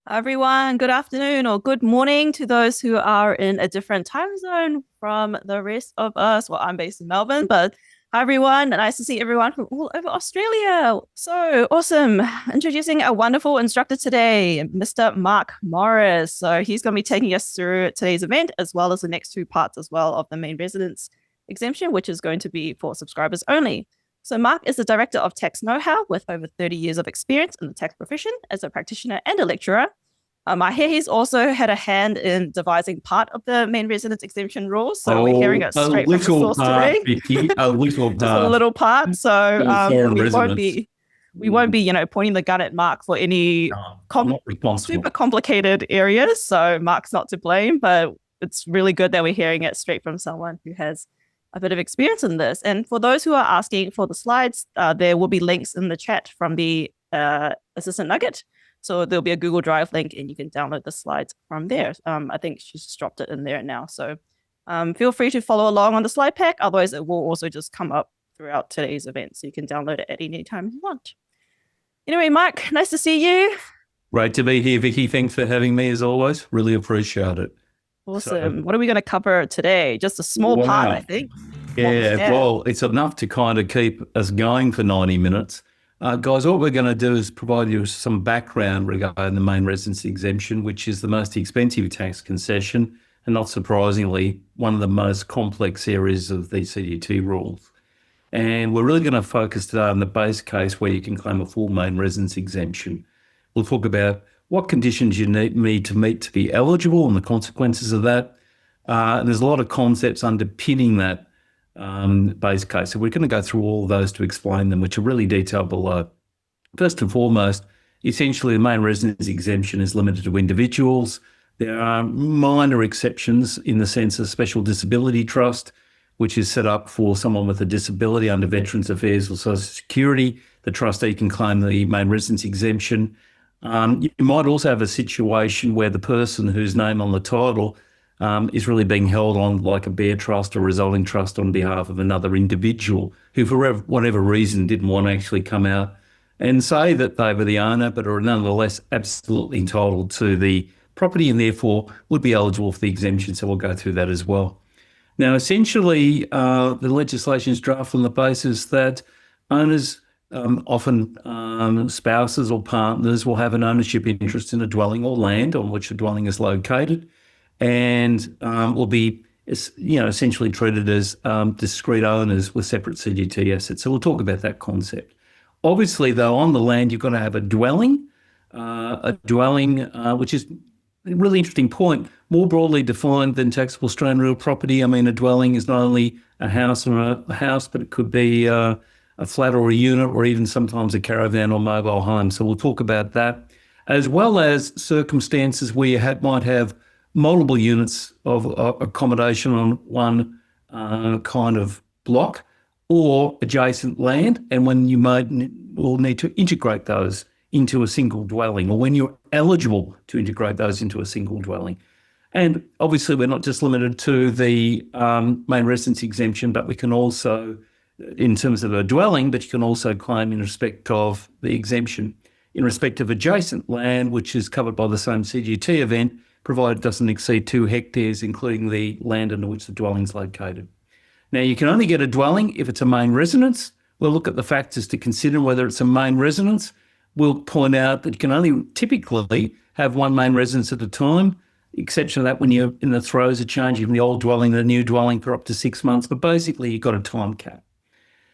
Everyone, good afternoon or good morning to those who are in a different time zone from the rest of us. Well, I'm based in Melbourne, but hi everyone. Nice to see everyone from all over Australia. So awesome. Introducing a wonderful instructor today, Mr. Mark Morris. So he's going to be taking us through today's event as well as the next two parts as well of the main residence exemption, which is going to be for subscribers only. So Mark is the Director of Tax Know-How with over 30 years of experience in the tax profession as a practitioner and a lecturer. I hear he's also had a hand in devising part of the main residence exemption rules. So we're hearing Oh, it a straight from the little source part, today, Vicky, a little just a part little part. So for foreign we won't residents. be pointing the gun at Mark for any No, I'm not super responsible. complicated areas. So Mark's not to blame, but it's really good that we're hearing it straight from someone who has a bit of experience in this. And for those who are asking for the slides, there will be links in the chat from the assistant nugget. So there'll be a Google Drive link and you can download the slides from there. I think she's just dropped it in there now. So feel free to follow along on the slide pack. Otherwise, it will also just come up throughout today's event. So you can download it at any time you want. Anyway, Mark, nice to see you. Great to be here, Vicky. Thanks for having me as always. Really appreciate it. Awesome. What are we going to cover today? Just a small part, I think. Yeah, well, it's enough to kind of keep us going for 90 minutes. Guys, what we're going to do is provide you with some background regarding the main residence exemption, which is the most expensive tax concession, and not surprisingly, one of the most complex areas of the CGT rules. And we're really going to focus today on the base case where you can claim a full main residence exemption. We'll talk about what conditions you need to meet to be eligible and the consequences of that. And there's a lot of concepts underpinning that base case. So we're going to go through all of those to explain them, which are really detailed below. First and foremost, essentially the main residence exemption is limited to individuals. There are minor exceptions in the sense of special disability trust, which is set up for someone with a disability under Veterans Affairs or Social Security. The trustee can claim the main residence exemption. You might also have a situation where the person whose name on the title is really being held on like a bare trust or resulting trust on behalf of another individual who, for whatever reason, didn't want to actually come out and say that they were the owner, but are nonetheless absolutely entitled to the property and therefore would be eligible for the exemption. So we'll go through that as well. Now, essentially, the legislation is drafted on the basis that owners, often spouses or partners, will have an ownership interest in a dwelling or land on which the dwelling is located, and will be, essentially treated as discrete owners with separate CGT assets. So we'll talk about that concept. Obviously, though, on the land, you've got to have a dwelling, which is a really interesting point, more broadly defined than taxable Australian real property. I mean, a dwelling is not only a house or a house, but it could be a flat or a unit or even sometimes a caravan or mobile home. So we'll talk about that, as well as circumstances where you might have multiple units of accommodation on one kind of block or adjacent land, and when you will need to integrate those into a single dwelling, or when you're eligible to integrate those into a single dwelling. And obviously, we're not just limited to the main residence exemption, but we can also, in terms of a dwelling, but you can also claim in respect of the exemption in respect of adjacent land, which is covered by the same CGT event, provided it doesn't exceed 2 hectares, including the land under which the dwelling is located. Now, you can only get a dwelling if it's a main residence. We'll look at the factors to consider whether it's a main residence. We'll point out that you can only typically have one main residence at a time, exception of that when you're in the throes of changing from the old dwelling to the new dwelling for up to 6 months. But basically, you've got a time cap.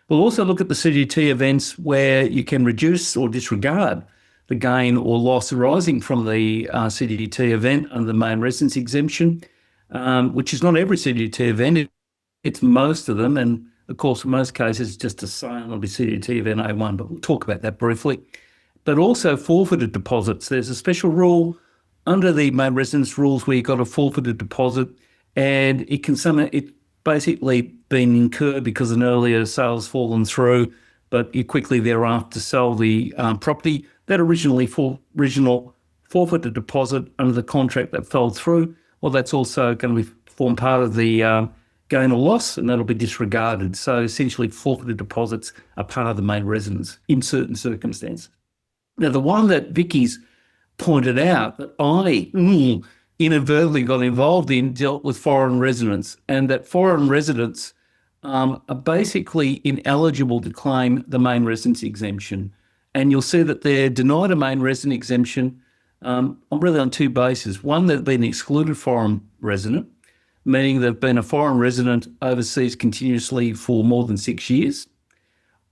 We'll also look at the CGT events where you can reduce or disregard the gain or loss arising from the CGT event under the main residence exemption, which is not every CGT event. It's most of them. And of course, in most cases, it's just a sale of the CGT event A1, but we'll talk about that briefly. But also forfeited deposits. There's a special rule under the main residence rules where you've got a forfeited deposit, and it basically been incurred because an earlier sale's fallen through, but you quickly thereafter sell the property. That original forfeited deposit under the contract that fell through, well, that's also going to form part of the gain or loss, and that'll be disregarded. So essentially, forfeited deposits are part of the main residence in certain circumstances. Now, the one that Vicky's pointed out that I inadvertently got involved in dealt with foreign residents, and that foreign residents are basically ineligible to claim the main residence exemption. And you'll see that they're denied a main resident exemption really on two bases. One, they've been excluded foreign resident, meaning they've been a foreign resident overseas continuously for more than 6 years,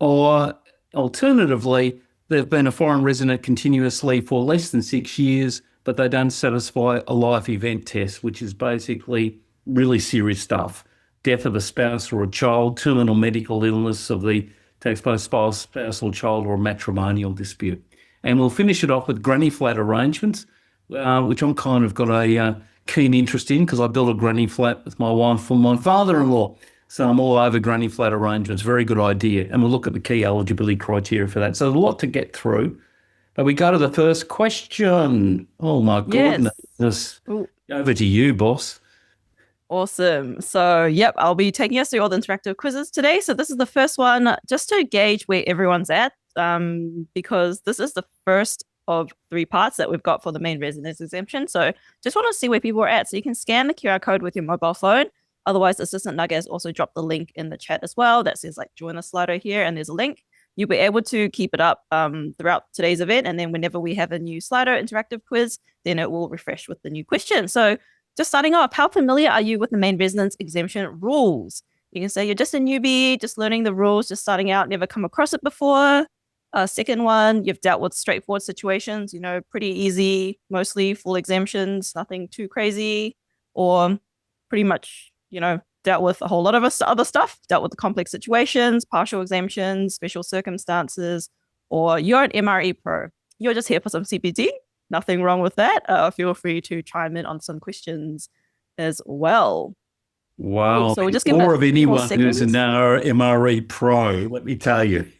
or alternatively, they've been a foreign resident continuously for less than 6 years, but they don't satisfy a life event test, which is basically really serious stuff. Death of a spouse or a child, terminal medical illness of the taxpayer's spouse or child, or a matrimonial dispute. And we'll finish it off with granny flat arrangements, which I'm kind of got a keen interest in because I built a granny flat with my wife for my father-in-law. So I'm all over granny flat arrangements. Very good idea. And we'll look at the key eligibility criteria for that. So there's a lot to get through. But we go to the first question. Oh, my goodness. Yes. Over to you, boss. Awesome. So, yep, I'll be taking us through all the interactive quizzes today. So this is the first one just to gauge where everyone's at, because this is the first of 3 parts that we've got for the main residence exemption. So just want to see where people are at. So you can scan the QR code with your mobile phone. Otherwise, Assistant Nug has also dropped the link in the chat as well. That says like join the Slido here, and there's a link. You'll be able to keep it up throughout today's event. And then whenever we have a new Slido interactive quiz, then it will refresh with the new question. So just starting off, how familiar are you with the main residence exemption rules? You can say you're just a newbie, just learning the rules, just starting out, never come across it before. Second one, you've dealt with straightforward situations, pretty easy, mostly full exemptions, nothing too crazy, or pretty much, dealt with a whole lot of other stuff, dealt with the complex situations, partial exemptions, special circumstances, or you're an MRE pro. You're just here for some CPD. Nothing wrong with that. Feel free to chime in on some questions as well. Wow. Cool. So we'll just give more of anyone seconds. who's an MRE pro, let me tell you.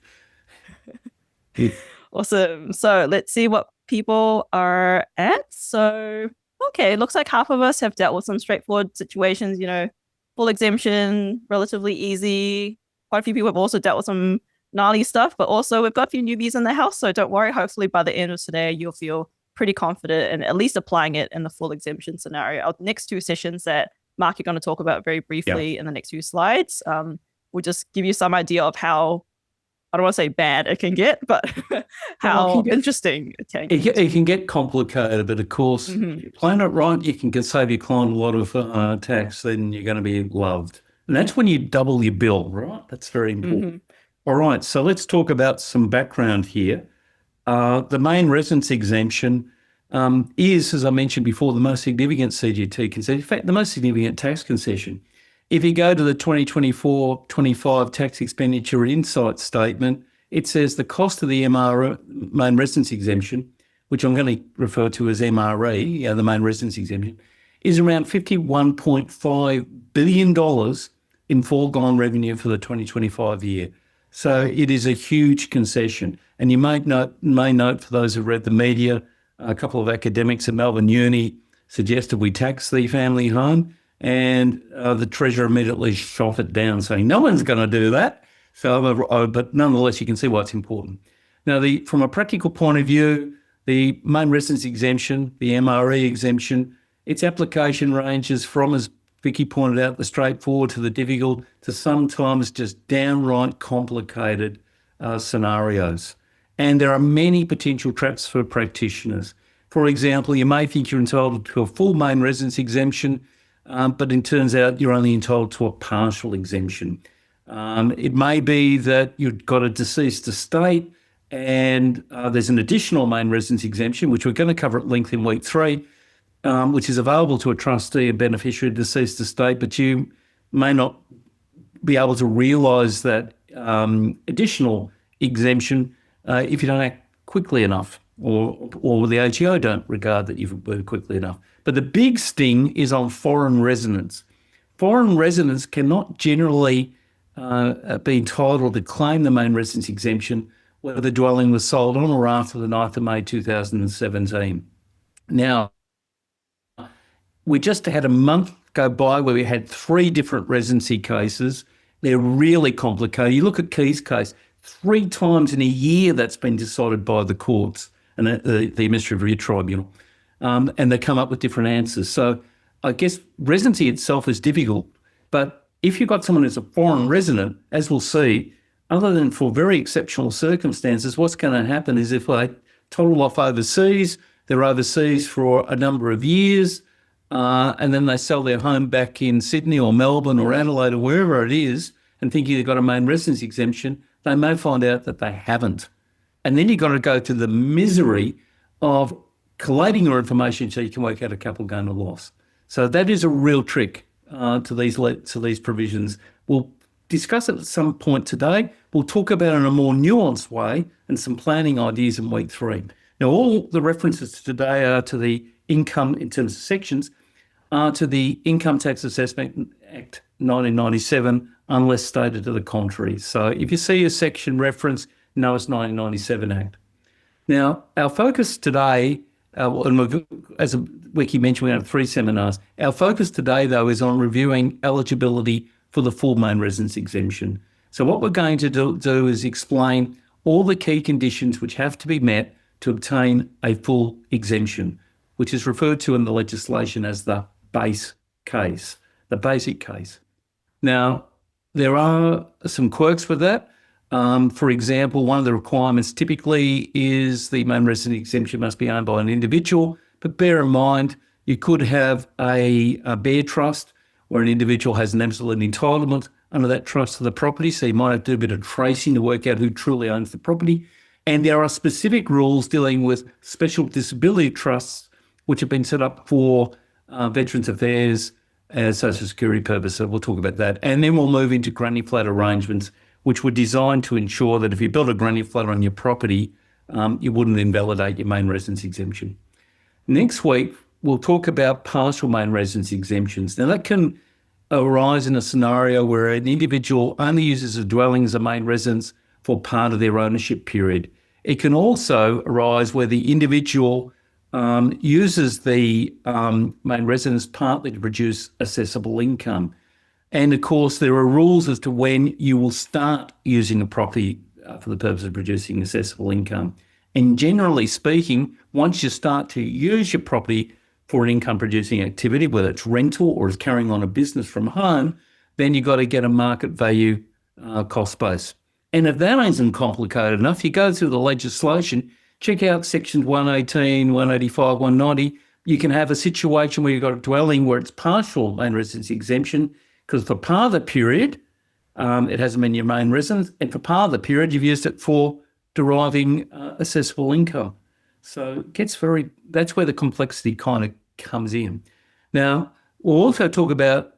Awesome. So let's see what people are at. So, okay, looks like half of us have dealt with some straightforward situations, full exemption, relatively easy. Quite a few people have also dealt with some gnarly stuff, but also we've got a few newbies in the house. So don't worry. Hopefully by the end of today, you'll feel pretty confident in at least applying it in the full exemption scenario. Our next 2 sessions that Mark, you're going to talk about very briefly in the next few slides, will just give you some idea of how, I don't want to say bad it can get, but how interesting it can get. It can get complicated, but of course, if you plan it right, you can save your client a lot of tax, then you're going to be loved. And that's when you double your bill, right? That's very important. All right, so let's talk about some background here. The main residence exemption is, as I mentioned before, the most significant CGT concession. In fact, the most significant tax concession. If you go to the 2024-25 tax expenditure insight statement, it says the cost of the main residence exemption, which I'm going to refer to as MRE, the main residence exemption, is around $51.5 billion in foregone revenue for the 2025 year. So it is a huge concession. And you may note, for those who've read the media, a couple of academics at Melbourne Uni suggested we tax the family home, and the Treasurer immediately shot it down, saying no one's going to do that. So, but nonetheless, you can see why it's important. Now, from a practical point of view, the main residence exemption, the MRE exemption, its application ranges from, as Vicky pointed out, the straightforward to the difficult to sometimes just downright complicated scenarios. And there are many potential traps for practitioners. For example, you may think you're entitled to a full main residence exemption, but it turns out you're only entitled to a partial exemption. It may be that you've got a deceased estate and there's an additional main residence exemption, which we're going to cover at length in week 3, which is available to a trustee and beneficiary of deceased estate, but you may not be able to realise that additional exemption if you don't act quickly enough, or the ATO don't regard that you've worked quickly enough. But the big sting is on foreign residents. Foreign residents cannot generally be entitled to claim the main residence exemption whether the dwelling was sold on or after the 9th of May 2017. Now, we just had a month go by where we had 3 different residency cases. They're really complicated. You look at Key's case, 3 times in a year that's been decided by the courts. and the Administrative Review Tribunal, and they come up with different answers. So I guess residency itself is difficult, but if you've got someone who's a foreign resident, as we'll see, other than for very exceptional circumstances, what's going to happen is if they toddle off overseas, they're overseas for a number of years, and then they sell their home back in Sydney or Melbourne or Adelaide or wherever it is, and thinking they've got a main residence exemption, they may find out that they haven't. And then you've got to go to the misery of collating your information so you can work out a capital gain or loss. So that is a real trick to these provisions. We'll discuss it at some point today. We'll talk about it in a more nuanced way and some planning ideas in week 3. Now, all the references today are to the income, in terms of sections, are to the Income Tax Assessment Act 1997, unless stated to the contrary. So if you see a section reference, no, it's 1997 Act. Now, our focus today, as Wiki mentioned, we have 3 seminars. Our focus today, though, is on reviewing eligibility for the full main residence exemption. So what we're going to do is explain all the key conditions which have to be met to obtain a full exemption, which is referred to in the legislation as the base case, the basic case. Now, there are some quirks with that. For example, one of the requirements typically is the main residence exemption must be owned by an individual, but bear in mind you could have a bare trust where an individual has an absolute entitlement under that trust to the property, so you might have to do a bit of tracing to work out who truly owns the property. And there are specific rules dealing with special disability trusts which have been set up for Veterans Affairs as social security purposes. So we'll talk about that. And then we'll move into granny flat arrangements, which were designed to ensure that if you built a granny flat on your property, you wouldn't invalidate your main residence exemption. Next week, we'll talk about partial main residence exemptions. Now, that can arise in a scenario where an individual only uses a dwelling as a main residence for part of their ownership period. It can also arise where the individual uses the main residence partly to produce assessable income. And of course, there are rules as to when you will start using a property for the purpose of producing assessable income. And generally speaking, once you start to use your property for an income producing activity, whether it's rental or is carrying on a business from home, then you've got to get a market value cost base. And if that isn't complicated enough, you go through the legislation, check out sections 118, 185, 190. You can have a situation where you've got a dwelling where it's partial main residence exemption, because for part of the period, it hasn't been your main residence, and for part of the period, you've used it for deriving assessable income. So it gets that's where the complexity kind of comes in. Now, we'll also talk about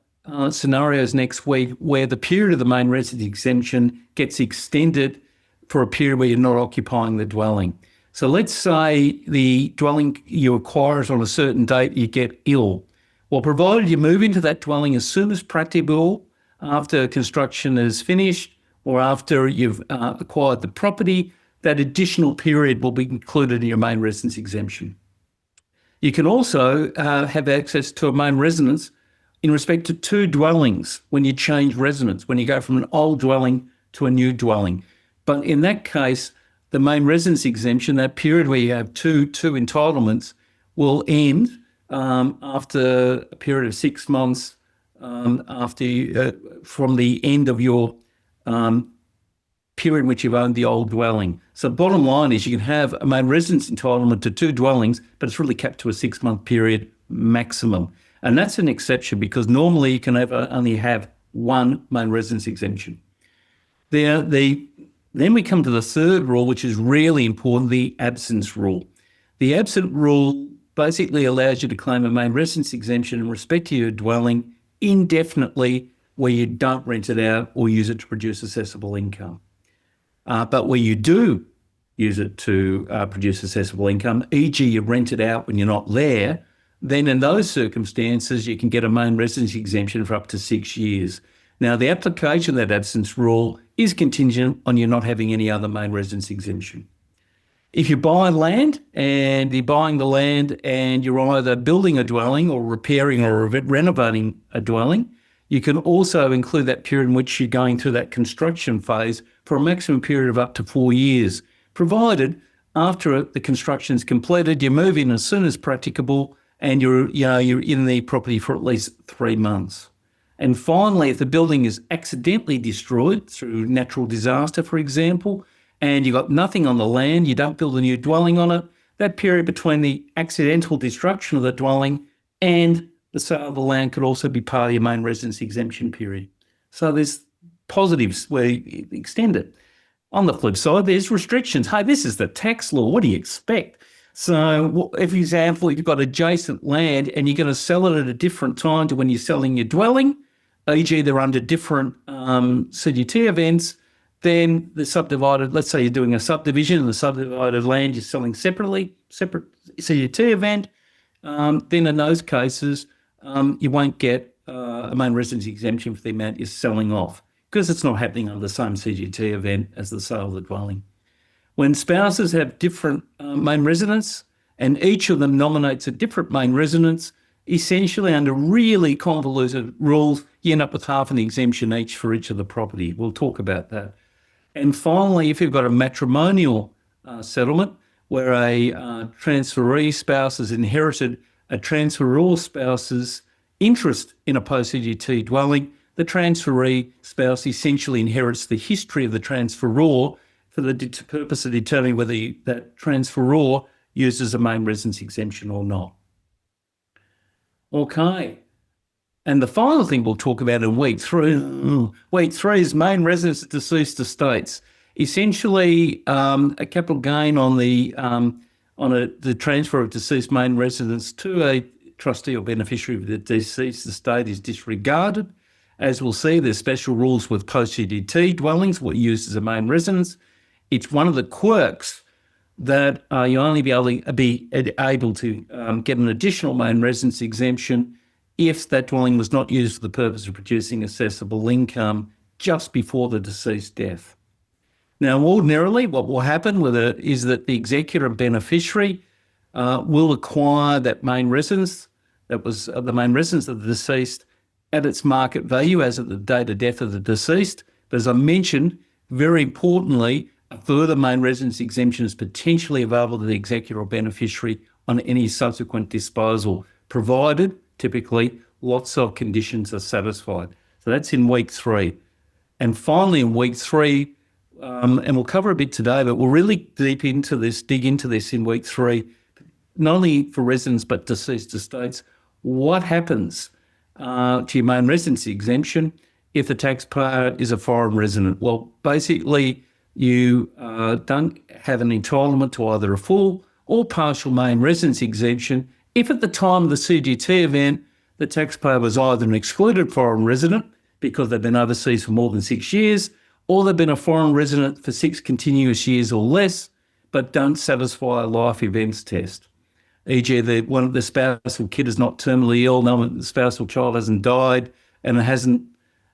scenarios next week where the period of the main residence exemption gets extended for a period where you're not occupying the dwelling. So let's say the dwelling you acquire is on a certain date, you get ill. Well, provided you move into that dwelling as soon as practicable after construction is finished or after you've acquired the property, that additional period will be included in your main residence exemption. You can also have access to a main residence in respect to 2 dwellings when you change residence, when you go from an old dwelling to a new dwelling. But in that case, the main residence exemption, that period where you have two entitlements, will end after a period of 6 months from the end of your period in which you've owned the old dwelling. So bottom line is you can have a main residence entitlement to 2 dwellings, but it's really capped to a 6-month period maximum. And that's an exception because normally you can only have 1 main residence exemption. Then we come to the third rule, which is really important, the absence rule. The absent rule basically allows you to claim a main residence exemption in respect to your dwelling indefinitely where you don't rent it out or use it to produce assessable income. But where you do use it to produce assessable income, e.g. you rent it out when you're not there, then in those circumstances you can get a main residence exemption for up to 6 years. Now, the application of that absence rule is contingent on you not having any other main residence exemption. If you buy land and you're buying the land and you're either building a dwelling or repairing or renovating a dwelling, you can also include that period in which you're going through that construction phase for a maximum period of up to 4 years, provided After the construction is completed, you move in as soon as practicable, and you're in the property for at least 3 months. And finally, if the building is accidentally destroyed through natural disaster, for example, and you've got nothing on the land, you don't build a new dwelling on it, that period between the accidental destruction of the dwelling and the sale of the land could also be part of your main residence exemption period. So there's positives where you extend it. On the flip side, there's restrictions. Hey, this is the tax law. What do you expect? So, if, for example, you've got adjacent land and you're going to sell it at a different time to when you're selling your dwelling, e.g. they're under different CGT events, then the subdivided, let's say you're doing a subdivision and the subdivided land you're selling separately, separate CGT event, then in those cases, you won't get a main residence exemption for the amount you're selling off because it's not happening under the same CGT event as the sale of the dwelling. When spouses have different main residence and each of them nominates a different main residence, essentially under really convoluted rules, you end up with half an exemption each for each of the property. We'll talk about that. And finally, if you've got a matrimonial settlement where a transferee spouse has inherited a transferor spouse's interest in a post-CGT dwelling, the transferee spouse essentially inherits the history of the transferor for the purpose of determining whether that transferor uses a main residence exemption or not. Okay. And the final thing we'll talk about in week three is main residence of deceased estates. Essentially, a capital gain on the transfer of deceased main residence to a trustee or beneficiary of the deceased estate is disregarded. As we'll see, there's special rules with post-CGT dwellings, what you use as a main residence. It's one of the quirks that you only be able to get an additional main residence exemption if that dwelling was not used for the purpose of producing assessable income just before the deceased death. Now, ordinarily, what will happen with it is that the executor and beneficiary will acquire that main residence, that was the main residence of the deceased, at its market value as at the date of death of the deceased. But as I mentioned, very importantly, a further main residence exemption is potentially available to the executor or beneficiary on any subsequent disposal, provided typically lots of conditions are satisfied. So that's in week 3. And finally in week 3, and we'll cover a bit today, but we'll really dig into this in week 3, not only for residents but deceased estates. What happens to your main residence exemption if the taxpayer is a foreign resident? Well, basically you don't have an entitlement to either a full or partial main residence exemption if at the time of the CGT event the taxpayer was either an excluded foreign resident because they've been overseas for more than 6 years, or they've been a foreign resident for 6 continuous years or less, but don't satisfy a life events test. E.g., one of the spousal kid is not terminally ill, the spousal child hasn't died, and there hasn't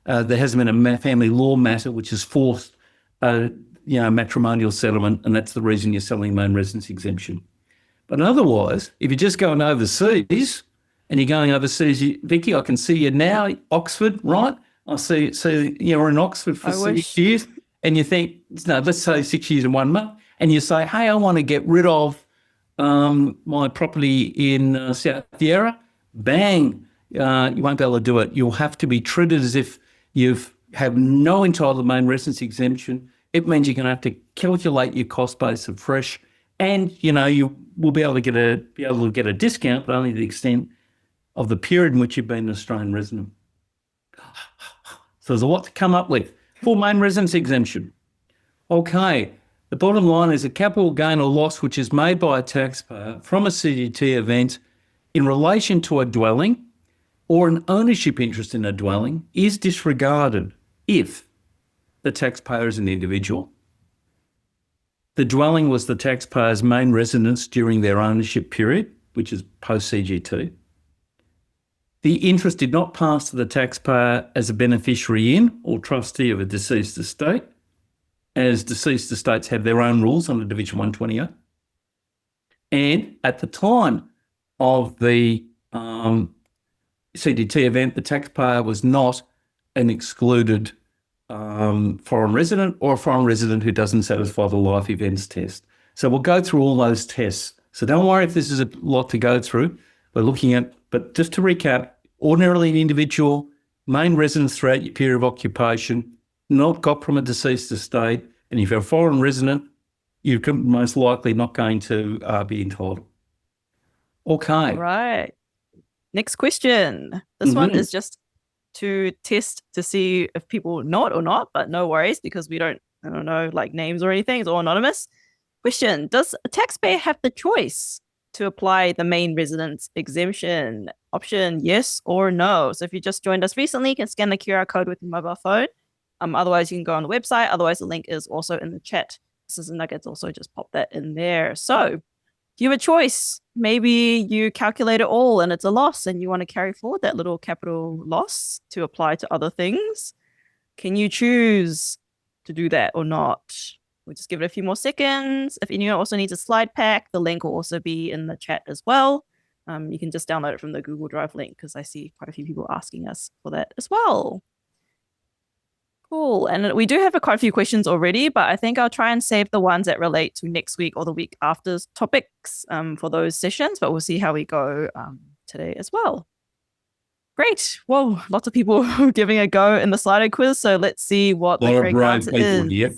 been a family law matter which has forced matrimonial settlement, and that's the reason you're selling main residence exemption. But otherwise, if you're just going overseas and you're going overseas, Vicky, I can see you now, Oxford, right? I see you're in Oxford for 6 years, and you think, no, let's say 6 years and 1 month, and you say, hey, I want to get rid of my property in South Yarra. Bang, you won't be able to do it. You'll have to be treated as if you have no entitled main residence exemption. It means you're going to have to calculate your cost base afresh, and you will be able to get a discount, but only to the extent of the period in which you've been an Australian resident. So there's a lot to come up with. Full main residence exemption. Okay, the bottom line is a capital gain or loss which is made by a taxpayer from a CGT event in relation to a dwelling or an ownership interest in a dwelling is disregarded if the taxpayer is an individual, the dwelling was the taxpayer's main residence during their ownership period, which is post-CGT, the interest did not pass to the taxpayer as a beneficiary in or trustee of a deceased estate, as deceased estates have their own rules under Division 128. And at the time of the CGT event, the taxpayer was not an excluded foreign resident or a foreign resident who doesn't satisfy the life events test. So we'll go through all those tests. So don't worry if this is a lot to go through. We're looking at, but just to recap, ordinarily an individual, main residence throughout your period of occupation, not got from a deceased estate, and if you're a foreign resident, you're most likely not going to be entitled. Okay. All right. Next question. This one is just to test to see if people nod or not, but no worries because I don't know, like names or anything. It's all anonymous. Question: does a taxpayer have the choice to apply the main residence exemption? Option yes or no. So if you just joined us recently, you can scan the QR code with your mobile phone. Otherwise, you can go on the website. Otherwise, the link is also in the chat. This is a Nuggets. Also, just pop that in there. So you have a choice. Maybe you calculate it all and it's a loss and you want to carry forward that little capital loss to apply to other things. Can you choose to do that or not? We'll just give it a few more seconds. If anyone also needs a slide pack, the link will also be in the chat as well. You can just download it from the Google Drive link because I see quite a few people asking us for that as well. Cool. And we do have quite a few questions already, but I think I'll try and save the ones that relate to next week or the week after's topics for those sessions, but we'll see how we go today as well. Great. Well, lots of people giving a go in the Slido quiz, so let's see what the correct answer is. Yep.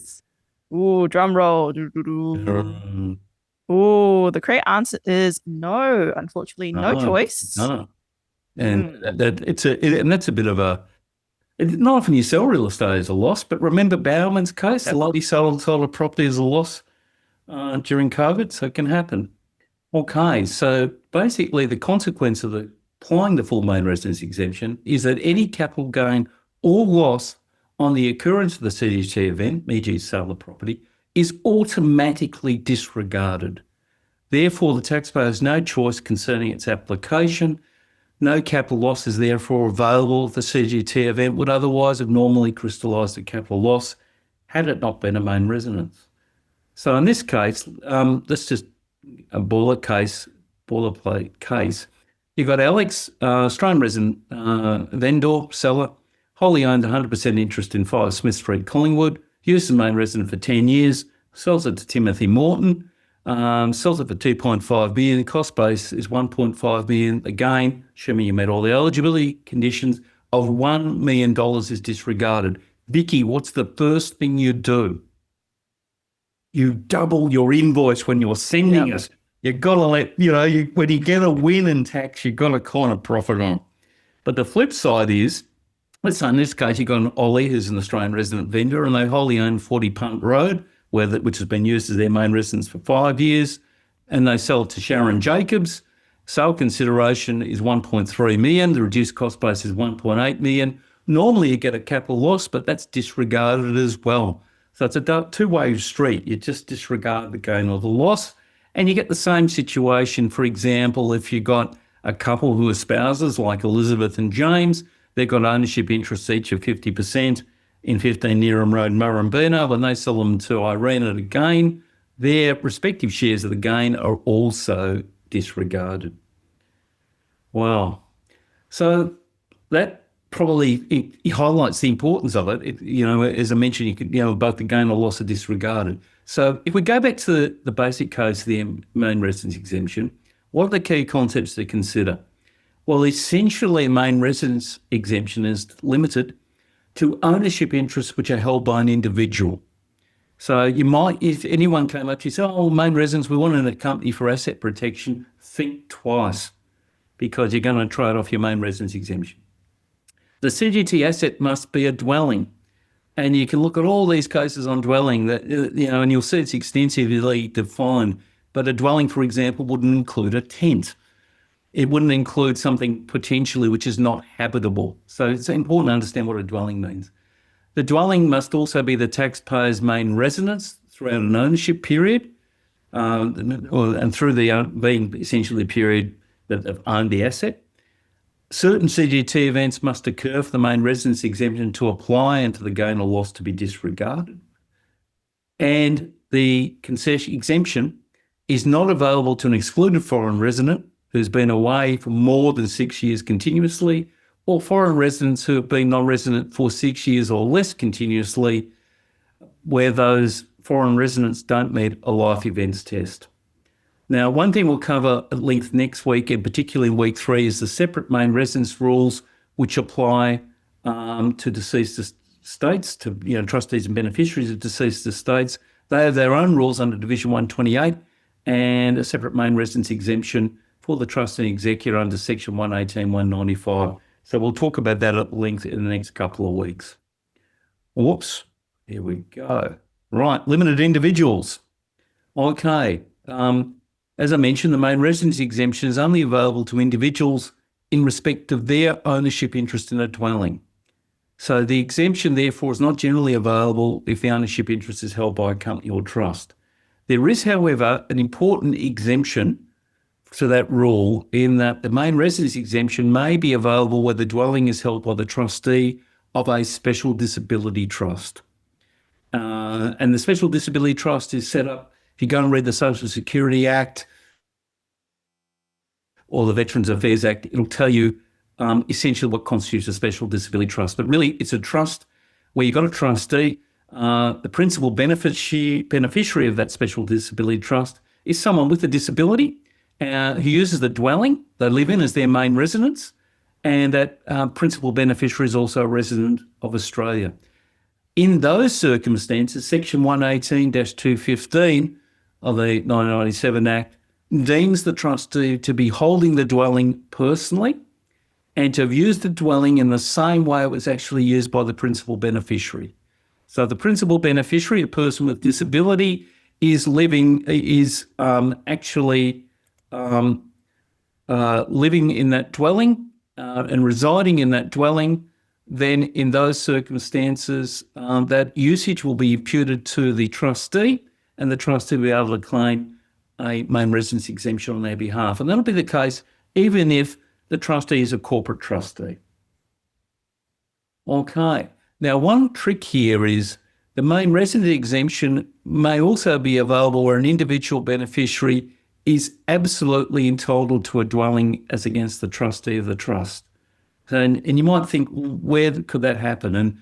Ooh, drum roll. Ooh, the correct answer is no. Unfortunately, no choice. No. And that's a bit of a. Not often you sell real estate as a loss, but remember Bauman's case, a lot he sold a property as a loss during COVID, so it can happen. Okay, so basically the consequence of applying the full main residence exemption is that any capital gain or loss on the occurrence of the CGT event, e.g. sale of the property, is automatically disregarded. Therefore, the taxpayer has no choice concerning its application. No capital loss is therefore available if the CGT event would otherwise have normally crystallised a capital loss had it not been a main residence. So in this case, this is just a boilerplate case. You've got Alex, Australian resident vendor, seller, wholly owned 100% interest in 5 Smith Street, Collingwood, used as main resident for 10 years, sells it to Timothy Morton, sells it for 2.5 million. The cost base is 1.5 million. Again, assuming you met all the eligibility conditions, of $1 million is disregarded. Vicky, what's the first thing you do? You double your invoice when you're sending it. You've got to when you get a win in tax, you've got to kind of profit on. But the flip side is, let's say in this case, you've got an Ollie who's an Australian resident vendor and they wholly own 40 Punt Road, which has been used as their main residence for 5 years, and they sell it to Sharon Jacobs. Sale consideration is 1.3 million. The reduced cost base is 1.8 million. Normally you get a capital loss, but that's disregarded as well. So it's a two-way street. You just disregard the gain or the loss, and you get the same situation. For example, if you've got a couple who are spouses like Elizabeth and James, they've got ownership interests each of 50% in 15 Neeram Road, Murrumbina. When they sell them to Irene at a gain, their respective shares of the gain are also disregarded. Wow. So that probably it highlights the importance of it. As I mentioned, you could, both the gain or loss are disregarded. So if we go back to the basic case of the main residence exemption, what are the key concepts to consider? Well, essentially, a main residence exemption is limited to ownership interests which are held by an individual. So you might, if anyone came up to you and said, main residence, we want a company for asset protection, think twice because you're going to trade off your main residence exemption. The CGT asset must be a dwelling. And you can look at all these cases on dwelling that, and you'll see it's extensively defined. But a dwelling, for example, wouldn't include a tent. It wouldn't include something potentially which is not habitable. So it's important to understand what a dwelling means. The dwelling must also be the taxpayer's main residence throughout an ownership period, and through the being essentially the period that they've owned the asset. Certain CGT events must occur for the main residence exemption to apply and for the gain or loss to be disregarded. And the concession exemption is not available to an excluded foreign resident who's been away for more than 6 years continuously, or foreign residents who have been non-resident for 6 years or less continuously, where those foreign residents don't meet a life events test. Now, one thing we'll cover at length next week, and particularly in week 3, is the separate main residence rules which apply to deceased estates, to trustees and beneficiaries of deceased estates. They have their own rules under Division 128 and a separate main residence exemption for the trustee and executor under Section 118, 195. So we'll talk about that at length in the next couple of weeks. Whoops, here we go. Right, limited individuals. Okay, as I mentioned, the main residence exemption is only available to individuals in respect of their ownership interest in a dwelling. So the exemption, therefore, is not generally available if the ownership interest is held by a company or trust. There is, however, an important exemption to that rule in that the main residence exemption may be available where the dwelling is held by the trustee of a special disability trust. And the special disability trust is set up, if you go and read the Social Security Act or the Veterans Affairs Act, it'll tell you essentially what constitutes a special disability trust. But really, it's a trust where you've got a trustee. The principal beneficiary of that special disability trust is someone with a disability who uses the dwelling they live in as their main residence, and that principal beneficiary is also a resident of Australia. In those circumstances, Section 118-215 of the 1997 Act deems the trustee to be holding the dwelling personally and to have used the dwelling in the same way it was actually used by the principal beneficiary. So the principal beneficiary, a person with disability, is actually living in that dwelling and residing in that dwelling. Then in those circumstances, that usage will be imputed to the trustee, and the trustee will be able to claim a main residence exemption on their behalf. And that'll be the case even if the trustee is a corporate trustee. Okay. Now, one trick here is the main residence exemption may also be available where an individual beneficiary is absolutely entitled to a dwelling as against the trustee of the trust. And you might think, where could that happen? And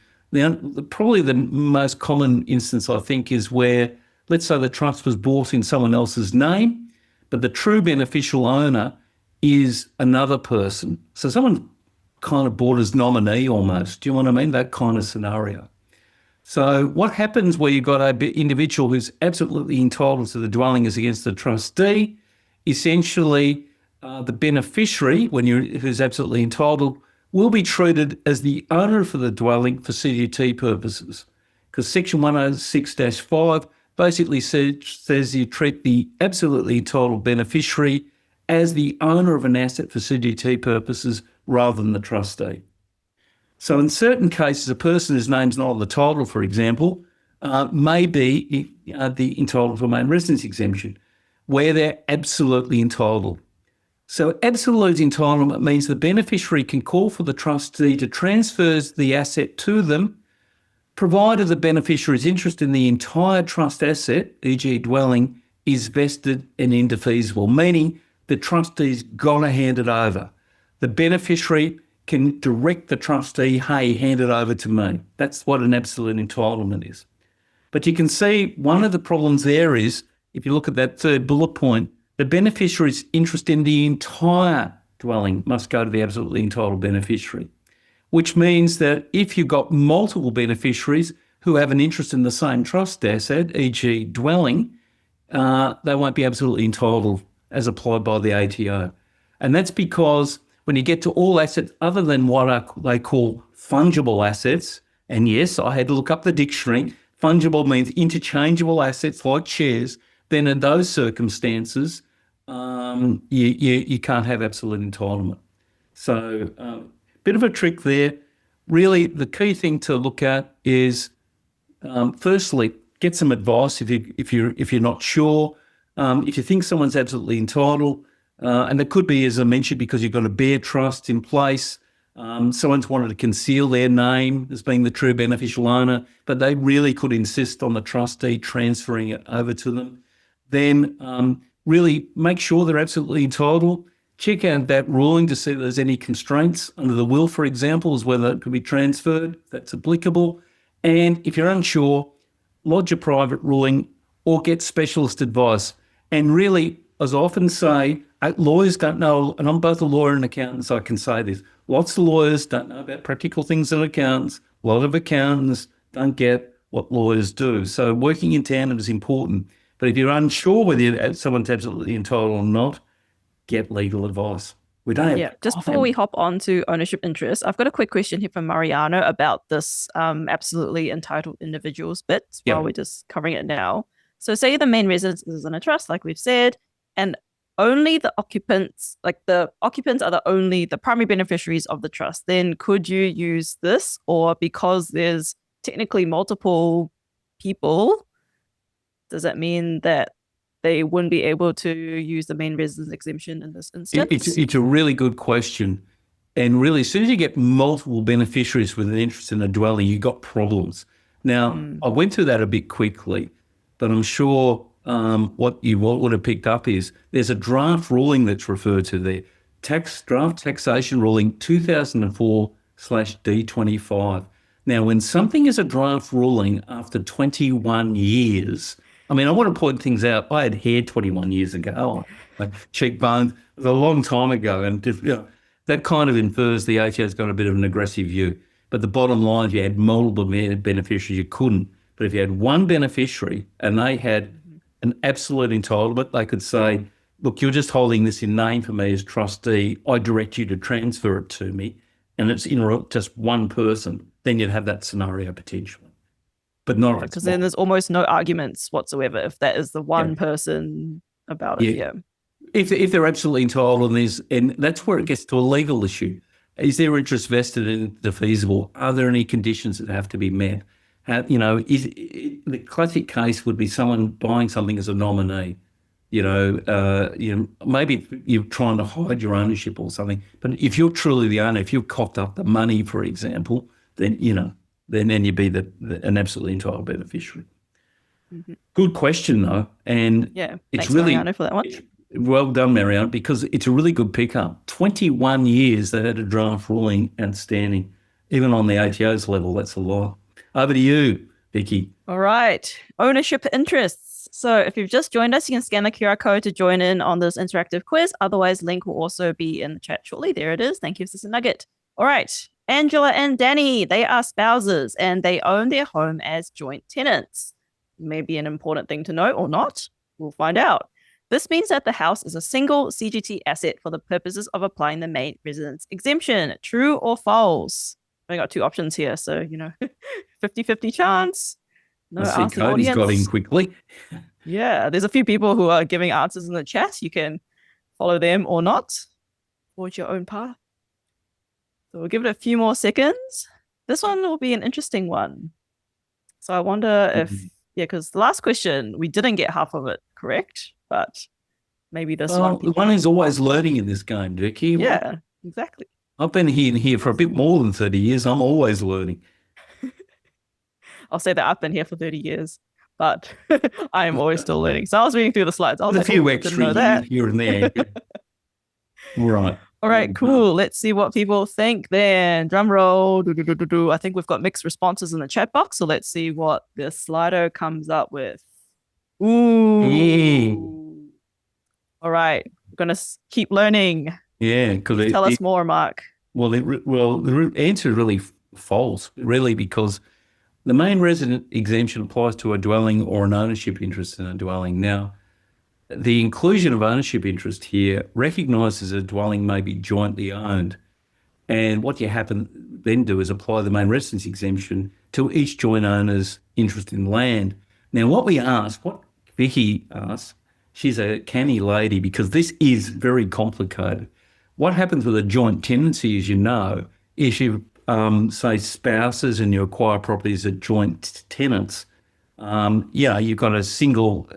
probably the most common instance, I think, is where, let's say the trust was bought in someone else's name, but the true beneficial owner is another person. So someone kind of bought as nominee almost. Do you know what I mean? That kind of scenario. So what happens where you've got an individual who's absolutely entitled to the dwelling as against the trustee? Essentially, the beneficiary, who's absolutely entitled, will be treated as the owner for the dwelling for CGT purposes, because Section 106-5 basically says you treat the absolutely entitled beneficiary as the owner of an asset for CGT purposes rather than the trustee. So in certain cases, a person whose name's not on the title, for example, may be entitled to a main residence exemption, where they're absolutely entitled. So absolute entitlement means the beneficiary can call for the trustee to transfer the asset to them, provided the beneficiary's interest in the entire trust asset, e.g. dwelling, is vested and indefeasible, meaning the trustee's got to hand it over. The beneficiary can direct the trustee, hey, hand it over to me. That's what an absolute entitlement is. But you can see one of the problems there is, if you look at that third bullet point, the beneficiary's interest in the entire dwelling must go to the absolutely entitled beneficiary, which means that if you've got multiple beneficiaries who have an interest in the same trust asset, e.g. dwelling, they won't be absolutely entitled as applied by the ATO. And that's because when you get to all assets other than what they call fungible assets, and yes, I had to look up the dictionary, fungible means interchangeable assets like shares, then in those circumstances, you can't have absolute entitlement. So bit of a trick there. Really, the key thing to look at is, firstly, get some advice if you're not sure. If you think someone's absolutely entitled, and it could be, as I mentioned, because you've got a bare trust in place, someone's wanted to conceal their name as being the true beneficial owner, but they really could insist on the trustee transferring it over to them, then really make sure they're absolutely entitled. Check out that ruling to see if there's any constraints under the will, for example, as whether it could be transferred, if that's applicable. And if you're unsure, lodge a private ruling, or get specialist advice. And really, as I often say, lawyers don't know, and I'm both a lawyer and accountant, so I can say this. Lots of lawyers don't know about practical things in accountants. A lot of accountants don't get what lawyers do. So working in tandem is important. But if you're unsure whether someone's absolutely entitled or not, get legal advice. We don't have Yeah, just before we hop on to ownership interest, I've got a quick question here from Mariano about this absolutely entitled individuals bit while we're just covering it now. So say the main residence is in a trust, like we've said, and only the occupants, like the occupants are the primary beneficiaries of the trust. Then could you use this, or because there's technically multiple people, does that mean that they wouldn't be able to use the main residence exemption in this instance? It's a really good question. And really, as soon as you get multiple beneficiaries with an interest in a dwelling, you've got problems. Now, I went through that a bit quickly, but I'm sure what you would have picked up is there's a draft ruling that's referred to there. Draft taxation ruling 2004/D25. Now, when something is a draft ruling after 21 years, I mean, I want to point things out. I had hair 21 years ago, like cheekbones. It was a long time ago. And that kind of infers the ATO's got a bit of an aggressive view. But the bottom line, if you had multiple beneficiaries, you couldn't. But if you had one beneficiary and they had an absolute entitlement, they could say, look, you're just holding this in name for me as trustee. I direct you to transfer it to me. And it's in just one person. Then you'd have that scenario potentially. But not because then there's almost no arguments whatsoever if that is the one person about it. Yeah. If they're absolutely entitled, and that's where it gets to a legal issue. Is their interest vested in the feasible? Are there any conditions that have to be met? The classic case would be someone buying something as a nominee. Maybe you're trying to hide your ownership or something. But if you're truly the owner, if you've coughed up the money, for example, then then you'd be an absolutely entitled beneficiary. Good question, though, and it's really Mariano, for that one. Well done, Mariano, because it's a really good pickup. 21 years they had a draft ruling outstanding. Even on the ATO's level, that's a lot. Over to you, Vicky. All right, ownership interests. So if you've just joined us, you can scan the QR code to join in on this interactive quiz. Otherwise, link will also be in the chat shortly. There it is. Thank you, Sister Nugget. All right. Angela and Danny, they are spouses and they own their home as joint tenants. Maybe an important thing to note or not. We'll find out. This means that the house is a single CGT asset for the purposes of applying the main residence exemption. True or false? I got two options here. So, 50-50 chance. No, I see Cody's got in quickly. Yeah, there's a few people who are giving answers in the chat. You can follow them or not. Forge your own path. So we'll give it a few more seconds. This one will be an interesting one. So I wonder if, because the last question, we didn't get half of it correct, but maybe this one. One is always learning in this game, Vicky. Yeah, exactly. I've been here for a bit more than 30 years. I'm always learning. I'll say that I've been here for 30 years, but I am always still learning. So I was reading through the slides. I was a few extra years here and there. Right. All right, cool. Let's see what people think then. Drum roll. I think we've got mixed responses in the chat box. So let's see what the Slido comes up with. Ooh. Yeah. All right. We're going to keep learning. Yeah. Tell us more, Mark. Well, the answer is really false, really, because the main resident exemption applies to a dwelling or an ownership interest in a dwelling. Now, the inclusion of ownership interest here recognises a dwelling may be jointly owned. And what you then do is apply the main residence exemption to each joint owner's interest in land. Now, what Vicky asked, she's a canny lady because this is very complicated. What happens with a joint tenancy, as you know, is you say spouses and you acquire properties as joint tenants. You've got a single,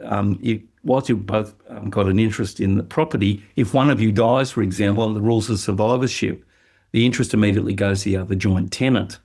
whilst you've both got an interest in the property, if one of you dies, for example, on the rules of survivorship, the interest immediately goes to the other joint tenant.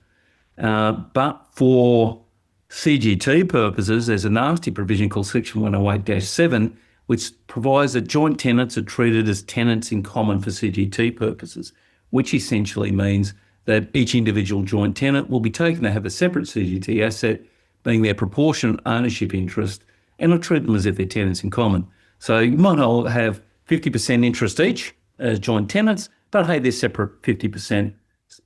But for CGT purposes, there's a nasty provision called Section 108-7, which provides that joint tenants are treated as tenants in common for CGT purposes, which essentially means that each individual joint tenant will be taken to have a separate CGT asset, being their proportionate ownership interest, and I treat them as if they're tenants in common. So you might all have 50% interest each as joint tenants, but hey, they're separate 50%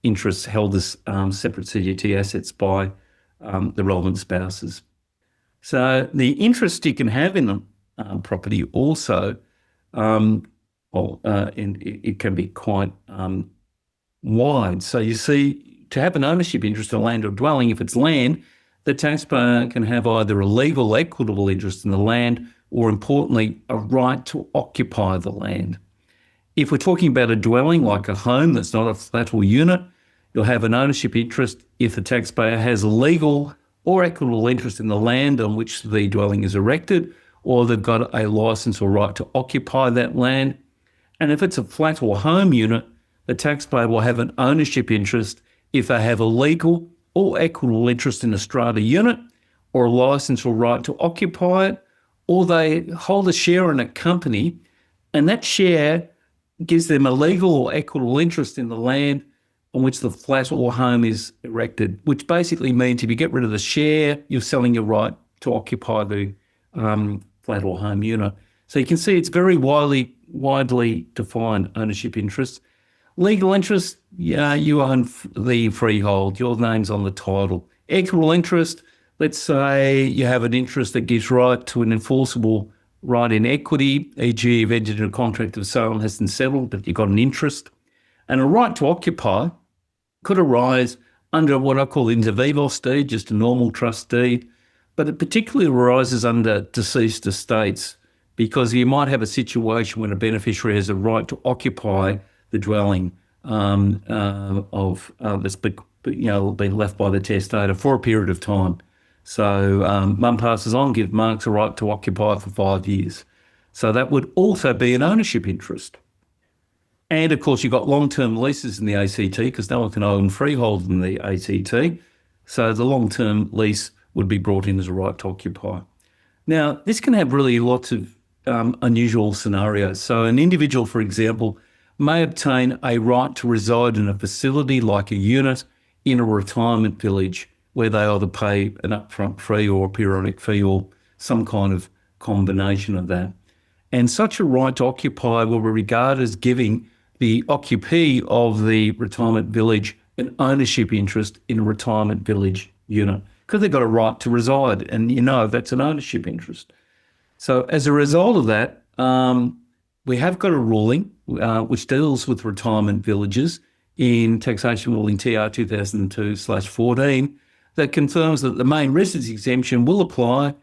interests held as separate CGT assets by the relevant spouses. So the interest you can have in a property also, and it can be quite wide. So you see, to have an ownership interest in land or dwelling, if it's land, the taxpayer can have either a legal equitable interest in the land or, importantly, a right to occupy the land. If we're talking about a dwelling like a home that's not a flat or unit, you'll have an ownership interest if the taxpayer has a legal or equitable interest in the land on which the dwelling is erected, or they've got a licence or right to occupy that land. And if it's a flat or home unit, the taxpayer will have an ownership interest if they have a legal or equitable interest in a strata unit, or a licence or right to occupy it, or they hold a share in a company, and that share gives them a legal or equitable interest in the land on which the flat or home is erected, which basically means if you get rid of the share, you're selling your right to occupy the flat or home unit. So you can see it's very widely defined ownership interest. Legal interest, yeah, you own the freehold, your name's on the title. Equitable interest, let's say you have an interest that gives right to an enforceable right in equity, e.g. you've entered into a contract of sale and hasn't settled, but you've got an interest. And a right to occupy could arise under what I call inter vivos deed, just a normal trust deed, but it particularly arises under deceased estates, because you might have a situation when a beneficiary has a right to occupy the dwelling that's been left by the testator for a period of time. So mum passes on, give Mark a right to occupy for 5 years. So that would also be an ownership interest. And of course, you've got long-term leases in the ACT because no one can own freehold in the ACT. So the long-term lease would be brought in as a right to occupy. Now, this can have really lots of unusual scenarios. So an individual, for example, may obtain a right to reside in a facility like a unit in a retirement village where they either pay an upfront fee or a periodic fee or some kind of combination of that. And such a right to occupy will be regarded as giving the occupee of the retirement village an ownership interest in a retirement village unit because they've got a right to reside, and that's an ownership interest. So as a result of that, we have got a ruling which deals with retirement villages in Taxation Ruling TR 2002/14 that confirms that the Main Residence Exemption will apply,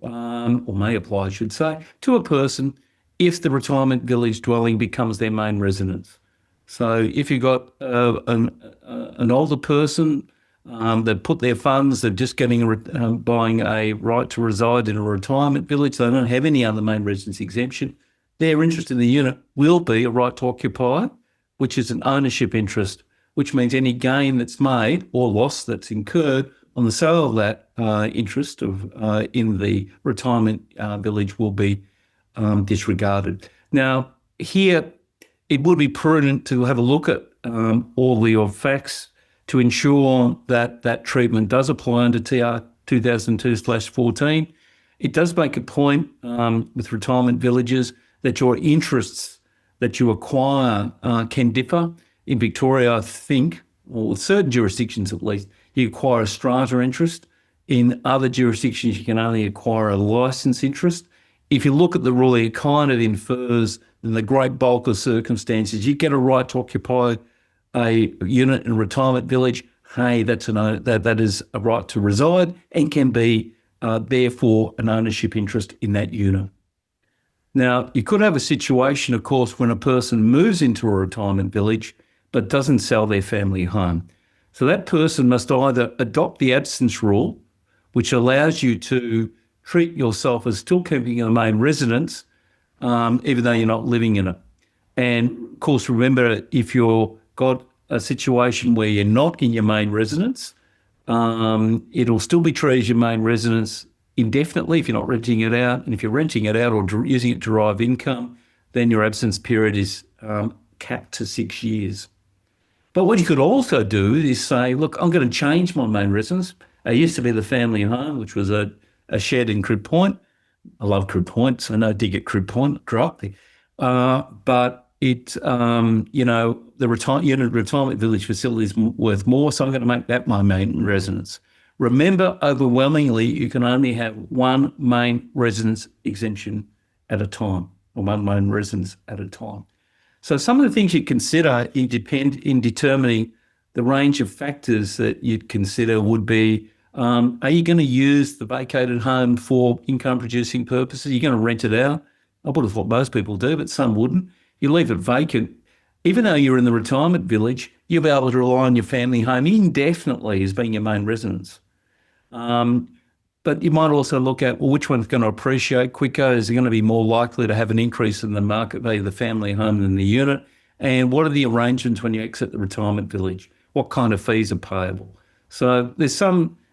or may apply, I should say, to a person if the retirement village dwelling becomes their main residence. So if you've got an older person that put their funds, they're just buying a right to reside in a retirement village, they don't have any other main residence exemption, their interest in the unit will be a right to occupy, which is an ownership interest, which means any gain that's made or loss that's incurred on the sale of that interest in the retirement village will be disregarded. Now, here it would be prudent to have a look at all the facts to ensure that that treatment does apply under TR 2002/14. It does make a point with retirement villages that your interests that you acquire can differ. In Victoria, I think, or certain jurisdictions at least, you acquire a strata interest. In other jurisdictions, you can only acquire a licence interest. If you look at the ruling, it kind of infers in the great bulk of circumstances, you get a right to occupy a unit in a retirement village. Hey, that is a right to reside and can be therefore an ownership interest in that unit. Now, you could have a situation, of course, when a person moves into a retirement village but doesn't sell their family home. So that person must either adopt the absence rule, which allows you to treat yourself as still keeping a main residence, even though you're not living in it. And of course, remember, if you've got a situation where you're not in your main residence, it'll still be treated as your main residence indefinitely if you're not renting it out. And if you're renting it out or using it to derive income, then your absence period is capped to 6 years. But what you could also do is say, look, I'm going to change my main residence. It used to be the family home, which was a shed in Crib Point. I love Crib Point, so no dig at Crib Point, drop. But the retirement village facility is worth more, so I'm going to make that my main residence. Remember, overwhelmingly, you can only have one main residence exemption at a time, or one main residence at a time. So some of the things you consider in determining the range of factors that you'd consider would be, are you going to use the vacated home for income-producing purposes? Are you going to rent it out? I would have thought most people do, but some wouldn't. You leave it vacant. Even though you're in the retirement village, you'll be able to rely on your family home indefinitely as being your main residence. But you might also look at, well, which one's going to appreciate quicker? Is it going to be more likely to have an increase in the market value of the family home than the unit? And what are the arrangements when you exit the retirement village? What kind of fees are payable? So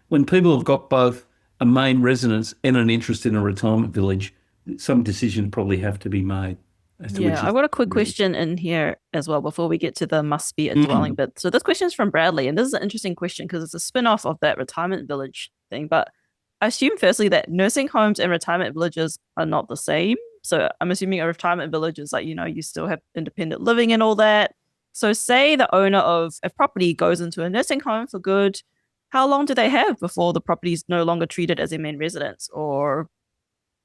when people have got both a main residence and an interest in a retirement village, some decisions probably have to be made. I've got a quick question in here as well before we get to the must be a dwelling bit. So this question is from Bradley, and this is an interesting question because it's a spin-off of that retirement village thing. But I assume firstly that nursing homes and retirement villages are not the same. So I'm assuming a retirement village is like, you still have independent living and all that. So say the owner of a property goes into a nursing home for good, how long do they have before the property is no longer treated as a main residence? Or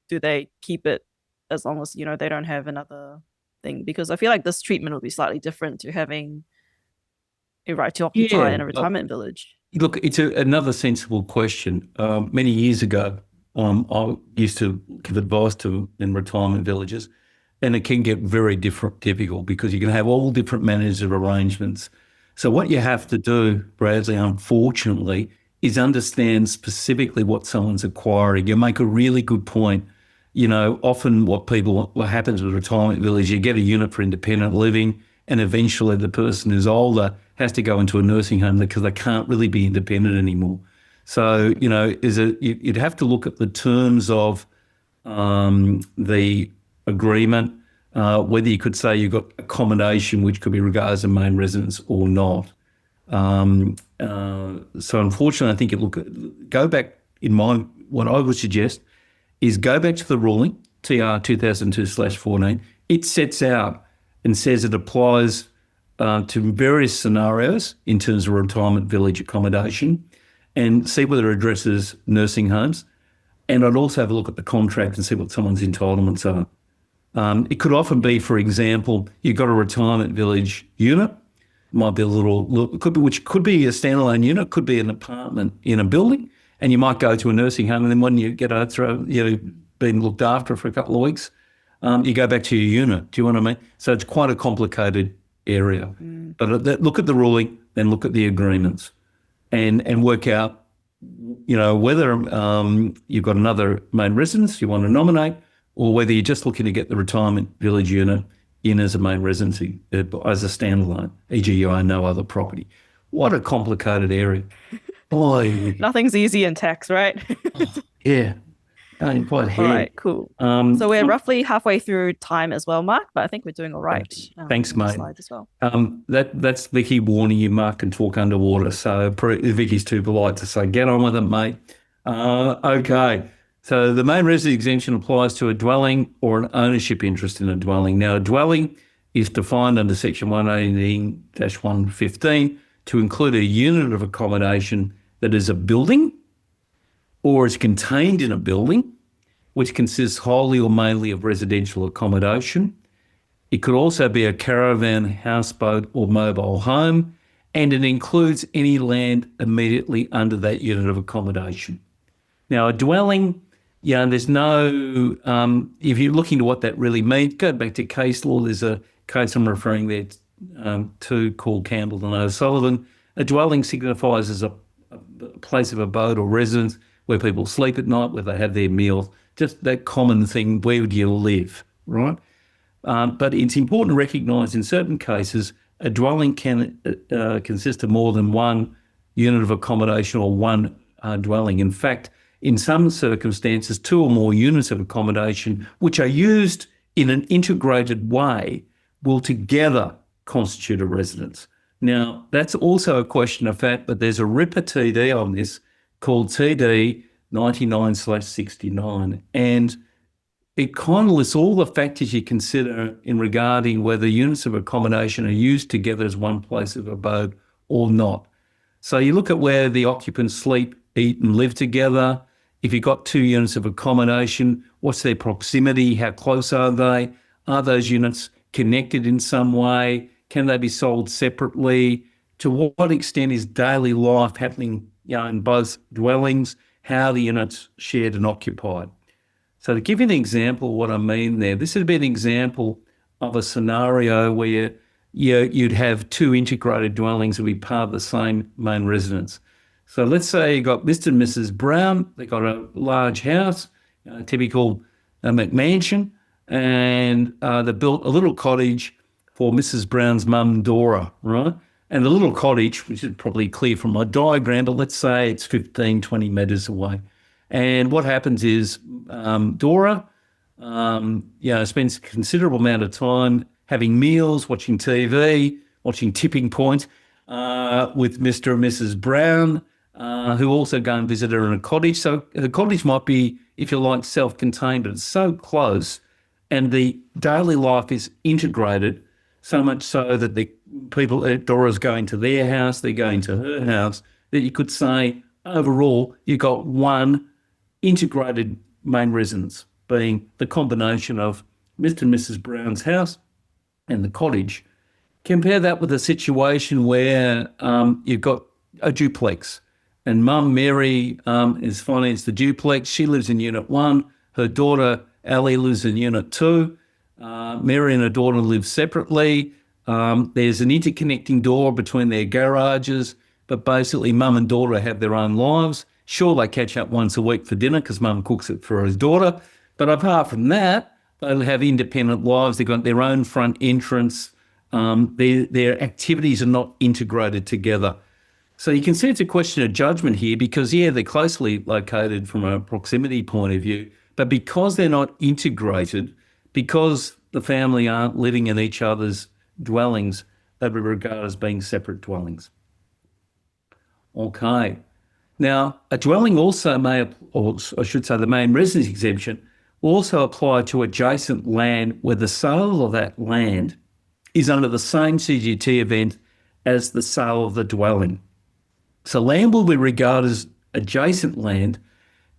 do they keep it as long as, they don't have another thing? Because I feel like this treatment will be slightly different to having a right to occupy in a retirement village. Look, it's another sensible question. Many years ago, I used to give advice in retirement villages, and it can get very difficult because you can have all different manners of arrangements. So what you have to do, Bradley, unfortunately, is understand specifically what someone's acquiring. You make a really good point. Often what happens with retirement village, you get a unit for independent living, and eventually the person who's older has to go into a nursing home because they can't really be independent anymore. So, you'd have to look at the terms of the agreement, whether you could say you've got accommodation, which could be regarded as a main residence or not. So unfortunately, I think go back what I would suggest is go back to the ruling, TR 2002/14. It sets out and says it applies to various scenarios in terms of retirement village accommodation, and see whether it addresses nursing homes. And I'd also have a look at the contract and see what someone's entitlements are. It could often be, for example, you've got a retirement village unit, might be which could be a standalone unit, could be an apartment in a building, and you might go to a nursing home, and then when you get been looked after for a couple of weeks, you go back to your unit. Do you know what I mean? So it's quite a complicated area. But look at the ruling, then look at the agreements, and work out, whether you've got another main residence you want to nominate, or whether you're just looking to get the retirement village unit in as a main residency, as a standalone, e.g. you own no other property. What a complicated area. Boy. Nothing's easy in tax, right? Yeah. Quite heavy. All right, cool. So we're roughly halfway through time as well, Mark, but I think we're doing all right. Thanks, mate. As well. That's Vicky warning you, Mark can talk underwater. So Vicky's too polite to say, get on with it, mate. Okay. So the main residence exemption applies to a dwelling or an ownership interest in a dwelling. Now, a dwelling is defined under Section 118-115 to include a unit of accommodation that is a building or is contained in a building, which consists wholly or mainly of residential accommodation. It could also be a caravan, houseboat, or mobile home, and it includes any land immediately under that unit of accommodation. Now, a dwelling, there's no, if you're looking to what that really means, go back to case law. There's a case I'm referring there to called Campbell and O'Sullivan. A dwelling signifies as a place of abode or residence where people sleep at night, where they have their meals, just that common thing, where would you live, right? But it's important to recognise in certain cases, a dwelling can consist of more than one unit of accommodation or one dwelling. In fact, in some circumstances, two or more units of accommodation, which are used in an integrated way, will together constitute a residence. Now, that's also a question of fact, but there's a RIPA TD on this called TD 99/69. And it kind of lists all the factors you consider in regarding whether units of accommodation are used together as one place of abode or not. So you look at where the occupants sleep, eat and live together. If you've got 2 units of accommodation, what's their proximity? How close are they? Are those units connected in some way? Can they be sold separately? To what extent is daily life happening, in both dwellings? How are the units shared and occupied? So to give you an example of what I mean there, this would be an example of a scenario where you'd have 2 integrated dwellings that would be part of the same main residence. So let's say you got Mr. and Mrs. Brown. They got a large house, typical McMansion, and they built a little cottage for Mrs. Brown's mum, Dora, right? And the little cottage, which is probably clear from my diagram, but let's say it's 15, 20 metres away. And what happens is Dora, spends a considerable amount of time having meals, watching TV, watching Tipping Point with Mr. and Mrs. Brown, who also go and visit her in a cottage. So the cottage might be, if you like, self-contained, but it's so close and the daily life is integrated, so much so that the people, Dora's going to their house, they're going to her house, that you could say overall you've got one integrated main residence, being the combination of Mr. and Mrs. Brown's house and the cottage. Compare that with a situation where you've got a duplex and Mum Mary is financed the duplex. She lives in Unit 1. Her daughter Ellie lives in Unit 2. Mary and her daughter live separately. There's an interconnecting door between their garages, but basically Mum and daughter have their own lives. Sure, they catch up once a week for dinner because Mum cooks it for his daughter. But apart from that, they'll have independent lives. They've got their own front entrance. Their activities are not integrated together. So you can see it's a question of judgment here because, they're closely located from a proximity point of view, but because they're not integrated, because the family aren't living in each other's dwellings, they'd be regarded as being separate dwellings. Okay. Now, a dwelling also may, or I should say the main residence exemption, will also apply to adjacent land where the sale of that land is under the same CGT event as the sale of the dwelling. So land will be regarded as adjacent land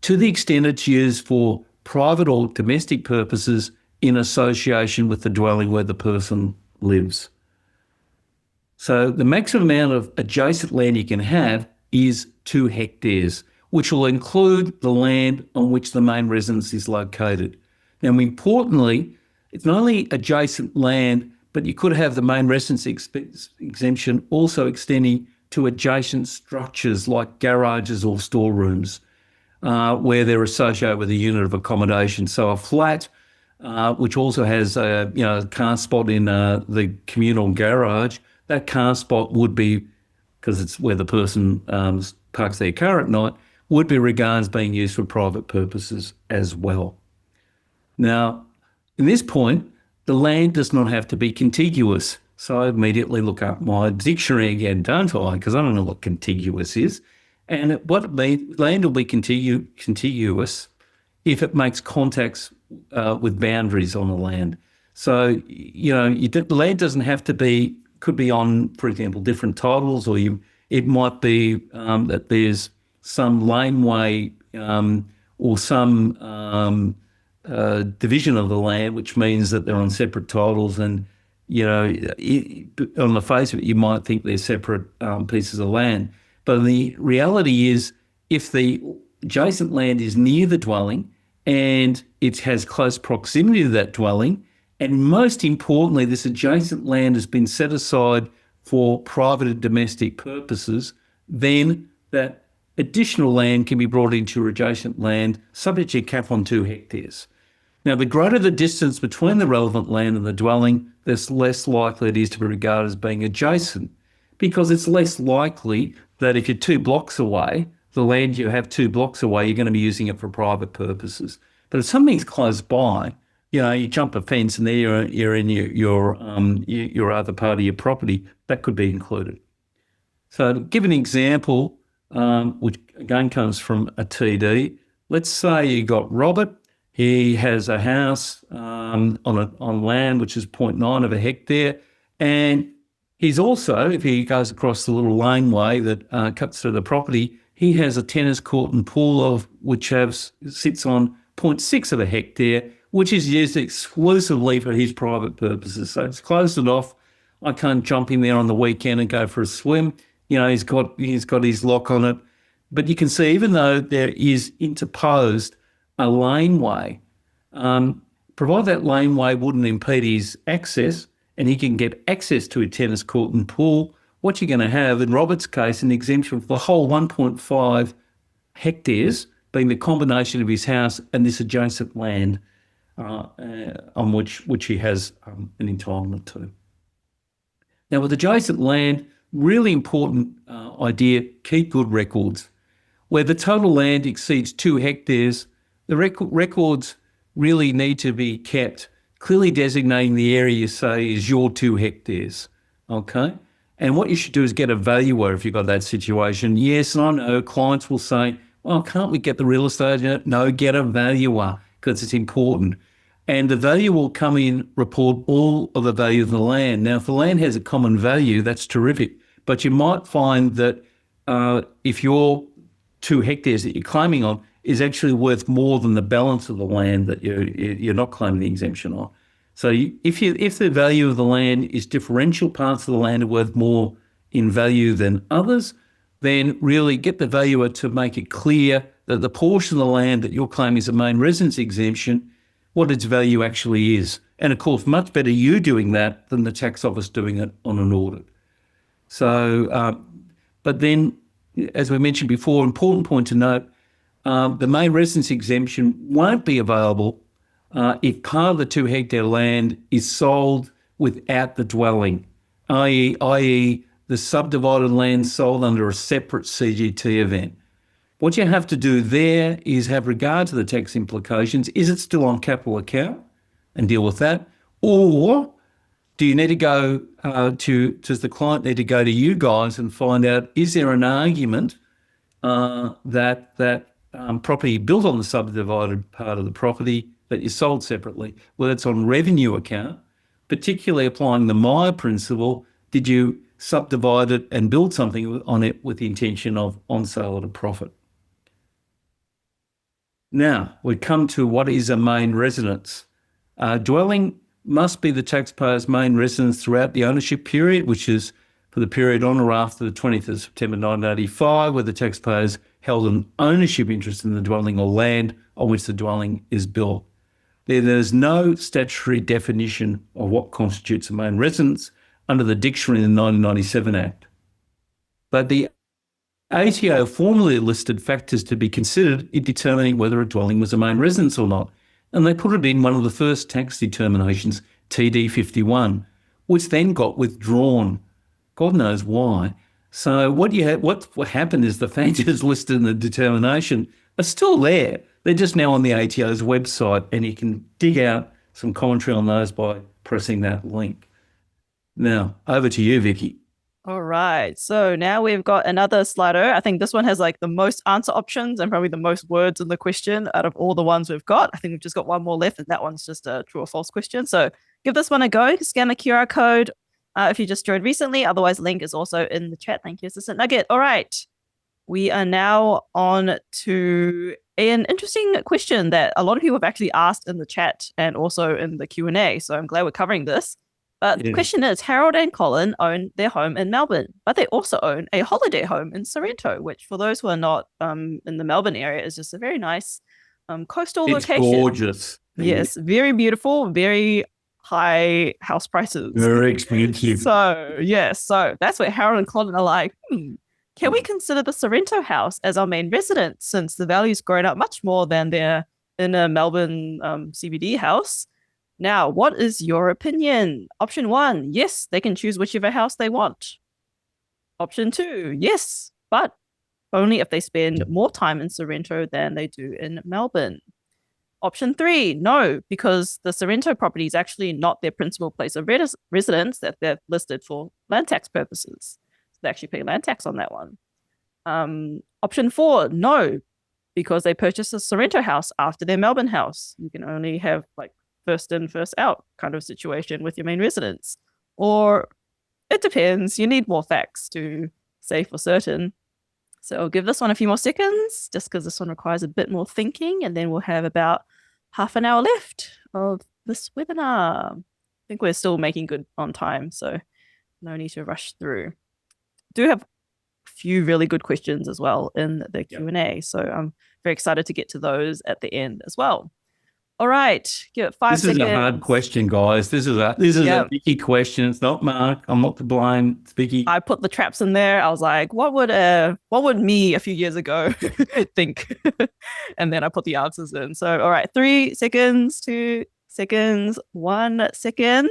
to the extent it's used for private or domestic purposes in association with the dwelling where the person lives. So the maximum amount of adjacent land you can have is 2 hectares, which will include the land on which the main residence is located. Now, importantly, it's not only adjacent land, but you could have the main residence exemption also extending to adjacent structures like garages or storerooms where they're associated with a unit of accommodation. So a flat, which also has a car spot in the communal garage, that car spot would be, because it's where the person parks their car at night, would be regarded as being used for private purposes as well. Now, in this point, the land does not have to be contiguous. So I immediately look up my dictionary again, don't I? Because I don't know what contiguous is. And what it means, land will be contiguous if it makes contacts with boundaries on the land. So, the land doesn't have to be, could be on, for example, different titles, or it might be that there's some laneway or some division of the land, which means that they're on separate titles, and on the face of it, you might think they're separate pieces of land. But the reality is, if the adjacent land is near the dwelling and it has close proximity to that dwelling, and most importantly, this adjacent land has been set aside for private and domestic purposes, then that additional land can be brought into your adjacent land subject to a cap on 2 hectares. Now, the greater the distance between the relevant land and the dwelling, the less likely it is to be regarded as being adjacent, because it's less likely that if you're 2 blocks away, the land you have 2 blocks away, you're going to be using it for private purposes. But if something's close by, you jump a fence and there you're in your other part of your property, that could be included. So to give an example, which again comes from a TD. Let's say you got Robert. He has a house on land which is 0.9 of a hectare, and he's also, if he goes across the little laneway that cuts through the property, he has a tennis court and pool of which sits on 0.6 of a hectare, which is used exclusively for his private purposes. So it's closed it off. I can't jump in there on the weekend and go for a swim. He's got his lock on it. But you can see, even though there is interposed a laneway, provide that laneway wouldn't impede his access and he can get access to a tennis court and pool, what you're going to have, in Robert's case, an exemption for the whole 1.5 hectares, being the combination of his house and this adjacent land on which he has an entitlement to. Now, with adjacent land, really important idea, keep good records. Where the total land exceeds 2 hectares, the records really need to be kept, clearly designating the area you say is your 2 hectares, okay? And what you should do is get a valuer if you've got that situation. Yes, I know clients will say, well, can't we get the real estate agent? No, get a valuer because it's important. And the valuer will come in, report all of the value of the land. Now, if the land has a common value, that's terrific. But you might find that if your 2 hectares that you're claiming on is actually worth more than the balance of the land that you're not claiming the exemption on. So if the value of the land is differential, parts of the land are worth more in value than others, then really get the valuer to make it clear that the portion of the land that you're claiming is a main residence exemption, what its value actually is. And of course, much better you doing that than the tax office doing it on an audit. So, but then, as we mentioned before, important point to note, the main residence exemption won't be available if part of the 2 hectare land is sold without the dwelling, i.e. the subdivided land sold under a separate CGT event. What you have to do there is have regard to the tax implications. Is it still on capital account and deal with that? Or do you need to go does the client need to go to you guys and find out, is there an argument that property built on the subdivided part of the property that is sold separately, whether it's on revenue account, particularly applying the Myer principle, did you subdivide it and build something on it with the intention of on sale at a profit? Now, we come to what is a main residence. Dwelling must be the taxpayer's main residence throughout the ownership period, which is for the period on or after the 20th of September 1985, where the taxpayers held an ownership interest in the dwelling or land on which the dwelling is built. There's no statutory definition of what constitutes a main residence under the dictionary in the 1997 Act. But the ATO formally listed factors to be considered in determining whether a dwelling was a main residence or not, and they put it in one of the first tax determinations, TD 51, which then got withdrawn. God knows why. So what happened is the factors listed in the determination are still there. They're just now on the ATO's website, and you can dig out some commentary on those by pressing that link. Now, over to you, Vicky. All right. So now we've got another Slido. I think this one has like the most answer options and probably the most words in the question out of all the ones we've got. I think we've just got one more left, and that one's just a true or false question. So give this one a go. Scan the QR code if you just joined recently. Otherwise, link is also in the chat. Thank you, Assistant Nugget. All right. We are now on to an interesting question that a lot of people have actually asked in the chat and also in the Q&A. So I'm glad we're covering this. But the question is, Harold and Colin own their home in Melbourne, but they also own a holiday home in Sorrento, which for those who are not in the Melbourne area is just a very nice coastal location. It's gorgeous. Yes, very beautiful, very high house prices. Very expensive. So that's what Harold and Colin are like, can we consider the Sorrento house as our main residence since the value's grown up much more than their inner Melbourne CBD house? Now, what is your opinion? Option 1, yes, they can choose whichever house they want. Option 2, yes, but only if they spend more time in Sorrento than they do in Melbourne. Option 3, no, because the Sorrento property is actually not their principal place of residence that they've listed for land tax purposes. So they actually pay land tax on that one. Option 4, no, because they purchased a Sorrento house after their Melbourne house. You can only have like first in, first out kind of situation with your main residence. Or it depends. You need more facts to say for certain. So I'll give this one a few more seconds just because this one requires a bit more thinking. And then we'll have about half an hour left of this webinar. I think we're still making good on time, so no need to rush through. Do have a few really good questions as well in the Q&A. So I'm very excited to get to those at the end as well. All right, give it 5 seconds. This is a hard question, guys. This is a Vicky question. It's not Mark. I'm not to blame. It's Vicky. I put the traps in there. I was like, what would me a few years ago think? And then I put the answers in. So all right, 3 seconds, 2 seconds, 1 second.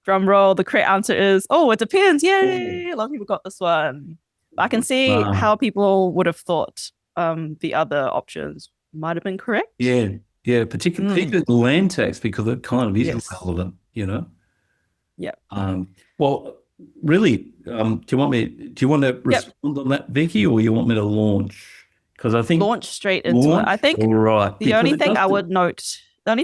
Drum roll. The correct answer is, it depends. Yay! A lot of people got this one. But I can see how people would have thought the other options might have been correct. Yeah, particularly the land tax, because it kind of is relevant, Yeah. Well, really, do you want to respond on that, Vicky, or you want me to launch? Because I think launch straight into it. I think the only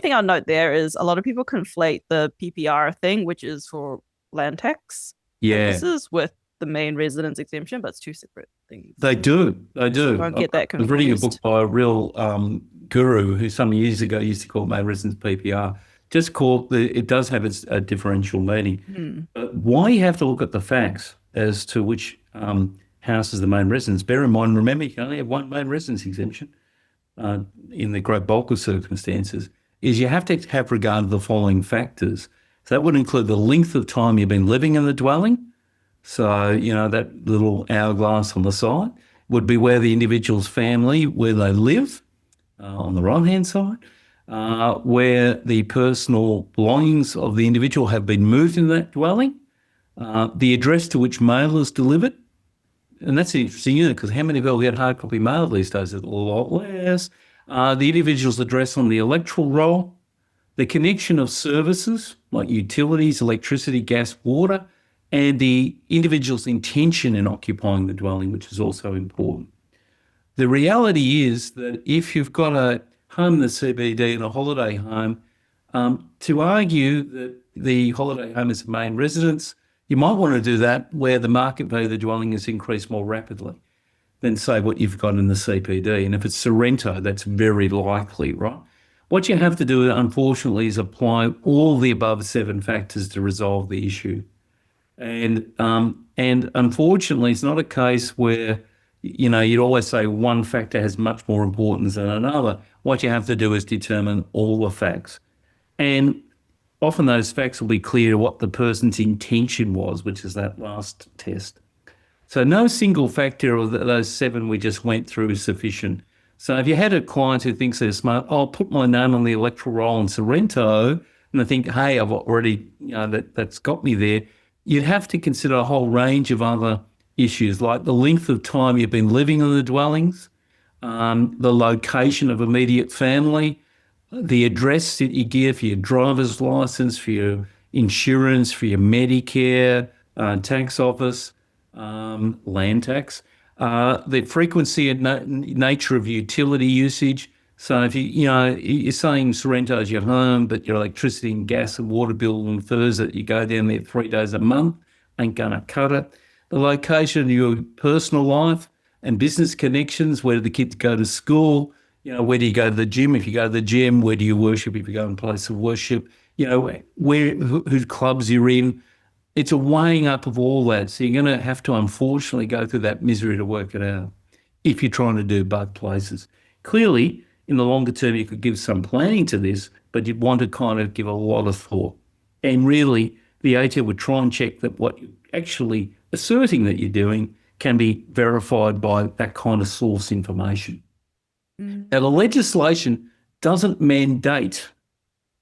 thing I'll note there is a lot of people conflate the PPR thing, which is for land tax purposes, with the main residence exemption, but it's two separate things. They do. So don't get that confused. I was reading a book by a real guru who some years ago used to call main residence PPR. It does have a differential meaning. But why you have to look at the facts as to which house is the main residence. Bear in mind, remember, you can only have one main residence exemption in the great bulk of circumstances, is you have to have regard to the following factors. So that would include the length of time you've been living in the dwelling. So, that little hourglass on the side would be where the individual's family, where they live, on the right-hand side, where the personal belongings of the individual have been moved into that dwelling, the address to which mail is delivered. And that's interesting, because how many people get hard copy mail these days? A lot less. The individual's address on the electoral roll, the connection of services like utilities, electricity, gas, water, and the individual's intention in occupying the dwelling, which is also important. The reality is that if you've got a home in the CBD and a holiday home, to argue that the holiday home is a main residence, you might want to do that where the market value of the dwelling has increased more rapidly than, say, what you've got in the CBD. And if it's Sorrento, that's very likely, right? What you have to do, unfortunately, is apply all the above 7 factors to resolve the issue. And unfortunately, it's not a case where, you'd always say one factor has much more importance than another. What you have to do is determine all the facts. And often those facts will be clear to what the person's intention was, which is that last test. So no single factor of those 7 we just went through is sufficient. So if you had a client who thinks they're smart, I'll put my name on the electoral roll in Sorrento, and they think, hey, I've already, that's got me there. You'd have to consider a whole range of other issues, like the length of time you've been living in the dwellings, the location of immediate family, the address that you give for your driver's license, for your insurance, for your Medicare, tax office, land tax, the frequency and nature of utility usage. So if you're saying Sorrento is your home, but your electricity and gas and water bill infers that you go down there 3 days a month, ain't going to cut it. The location of your personal life and business connections, where do the kids go to school? Where do you go to the gym? If you go to the gym, where do you worship? If you go in a place of worship, who clubs you're in. It's a weighing up of all that. So you're going to have to, unfortunately, go through that misery to work it out if you're trying to do both places. Clearly, in the longer term, you could give some planning to this, but you'd want to kind of give a lot of thought. And really, the ATO would try and check that what you're actually asserting that you're doing can be verified by that kind of source information. Now, the legislation doesn't mandate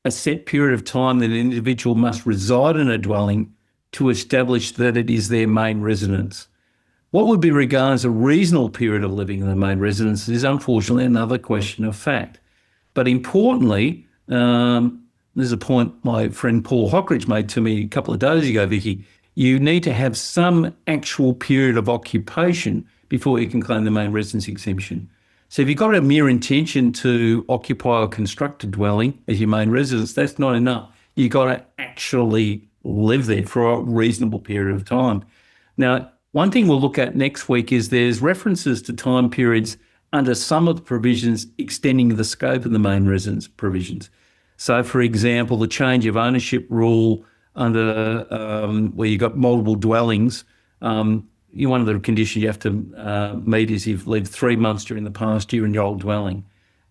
a set period of time that an individual must reside in a dwelling to establish that it is their main residence. What would be regarded as a reasonable period of living in the main residence is unfortunately another question of fact. But importantly, there's a point my friend Paul Hockridge made to me a couple of days ago, Vicky. You need to have some actual period of occupation before you can claim the main residence exemption. So if you've got a mere intention to occupy or construct a dwelling as your main residence, that's not enough. You've got to actually live there for a reasonable period of time. Now, one thing we'll look at next week is there's references to time periods under some of the provisions extending the scope of the main residence provisions. So, for example, the change of ownership rule under where you've got multiple dwellings, one of the conditions you have to meet is you've lived 3 months during the past year in your old dwelling.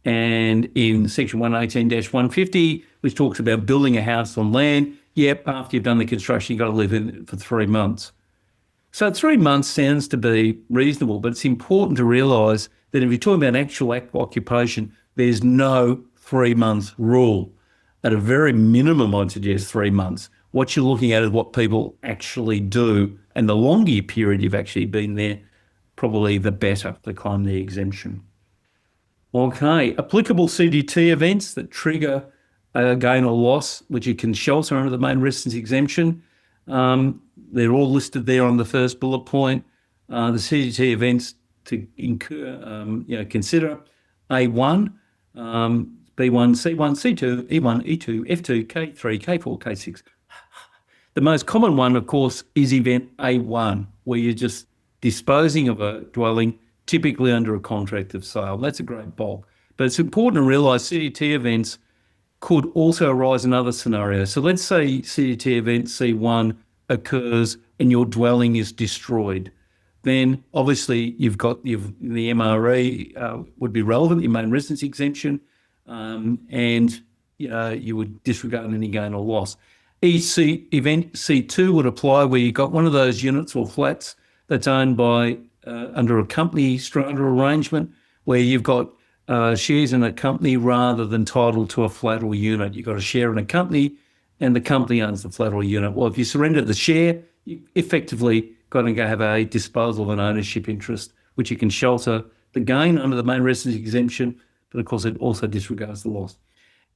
And in section 118-150, which talks about building a house on land, after you've done the construction, you've got to live in it for 3 months. So 3 months sounds to be reasonable, but it's important to realise that if you're talking about actual occupation, there's no 3 month rule. At a very minimum, I'd suggest 3 months. What you're looking at is what people actually do, and the longer period you've actually been there, probably the better to claim the exemption. Okay, applicable CDT events that trigger a gain or loss, which you can shelter under the main residence exemption. They're all listed there on the first bullet point. The CDT events to consider A1, B1, C1, C2, E1, E2, F2, K3, K4, K6. The most common one, of course, is event A1, where you're just disposing of a dwelling, typically under a contract of sale. That's a great bulk. But it's important to realise CDT events could also arise in other scenarios. So let's say CDT event C1 occurs and your dwelling is destroyed. Then obviously you've got the MRE would be relevant, your main residence exemption, and you would disregard any gain or loss. Event C2 would apply where you've got one of those units or flats that's owned by under a company strata arrangement where you've got shares in a company rather than title to a flat or unit. You've got a share in a company and the company owns the flat or unit. Well, if you surrender the share, you effectively got to go have a disposal of an ownership interest, which you can shelter the gain under the main residence exemption, but of course it also disregards the loss.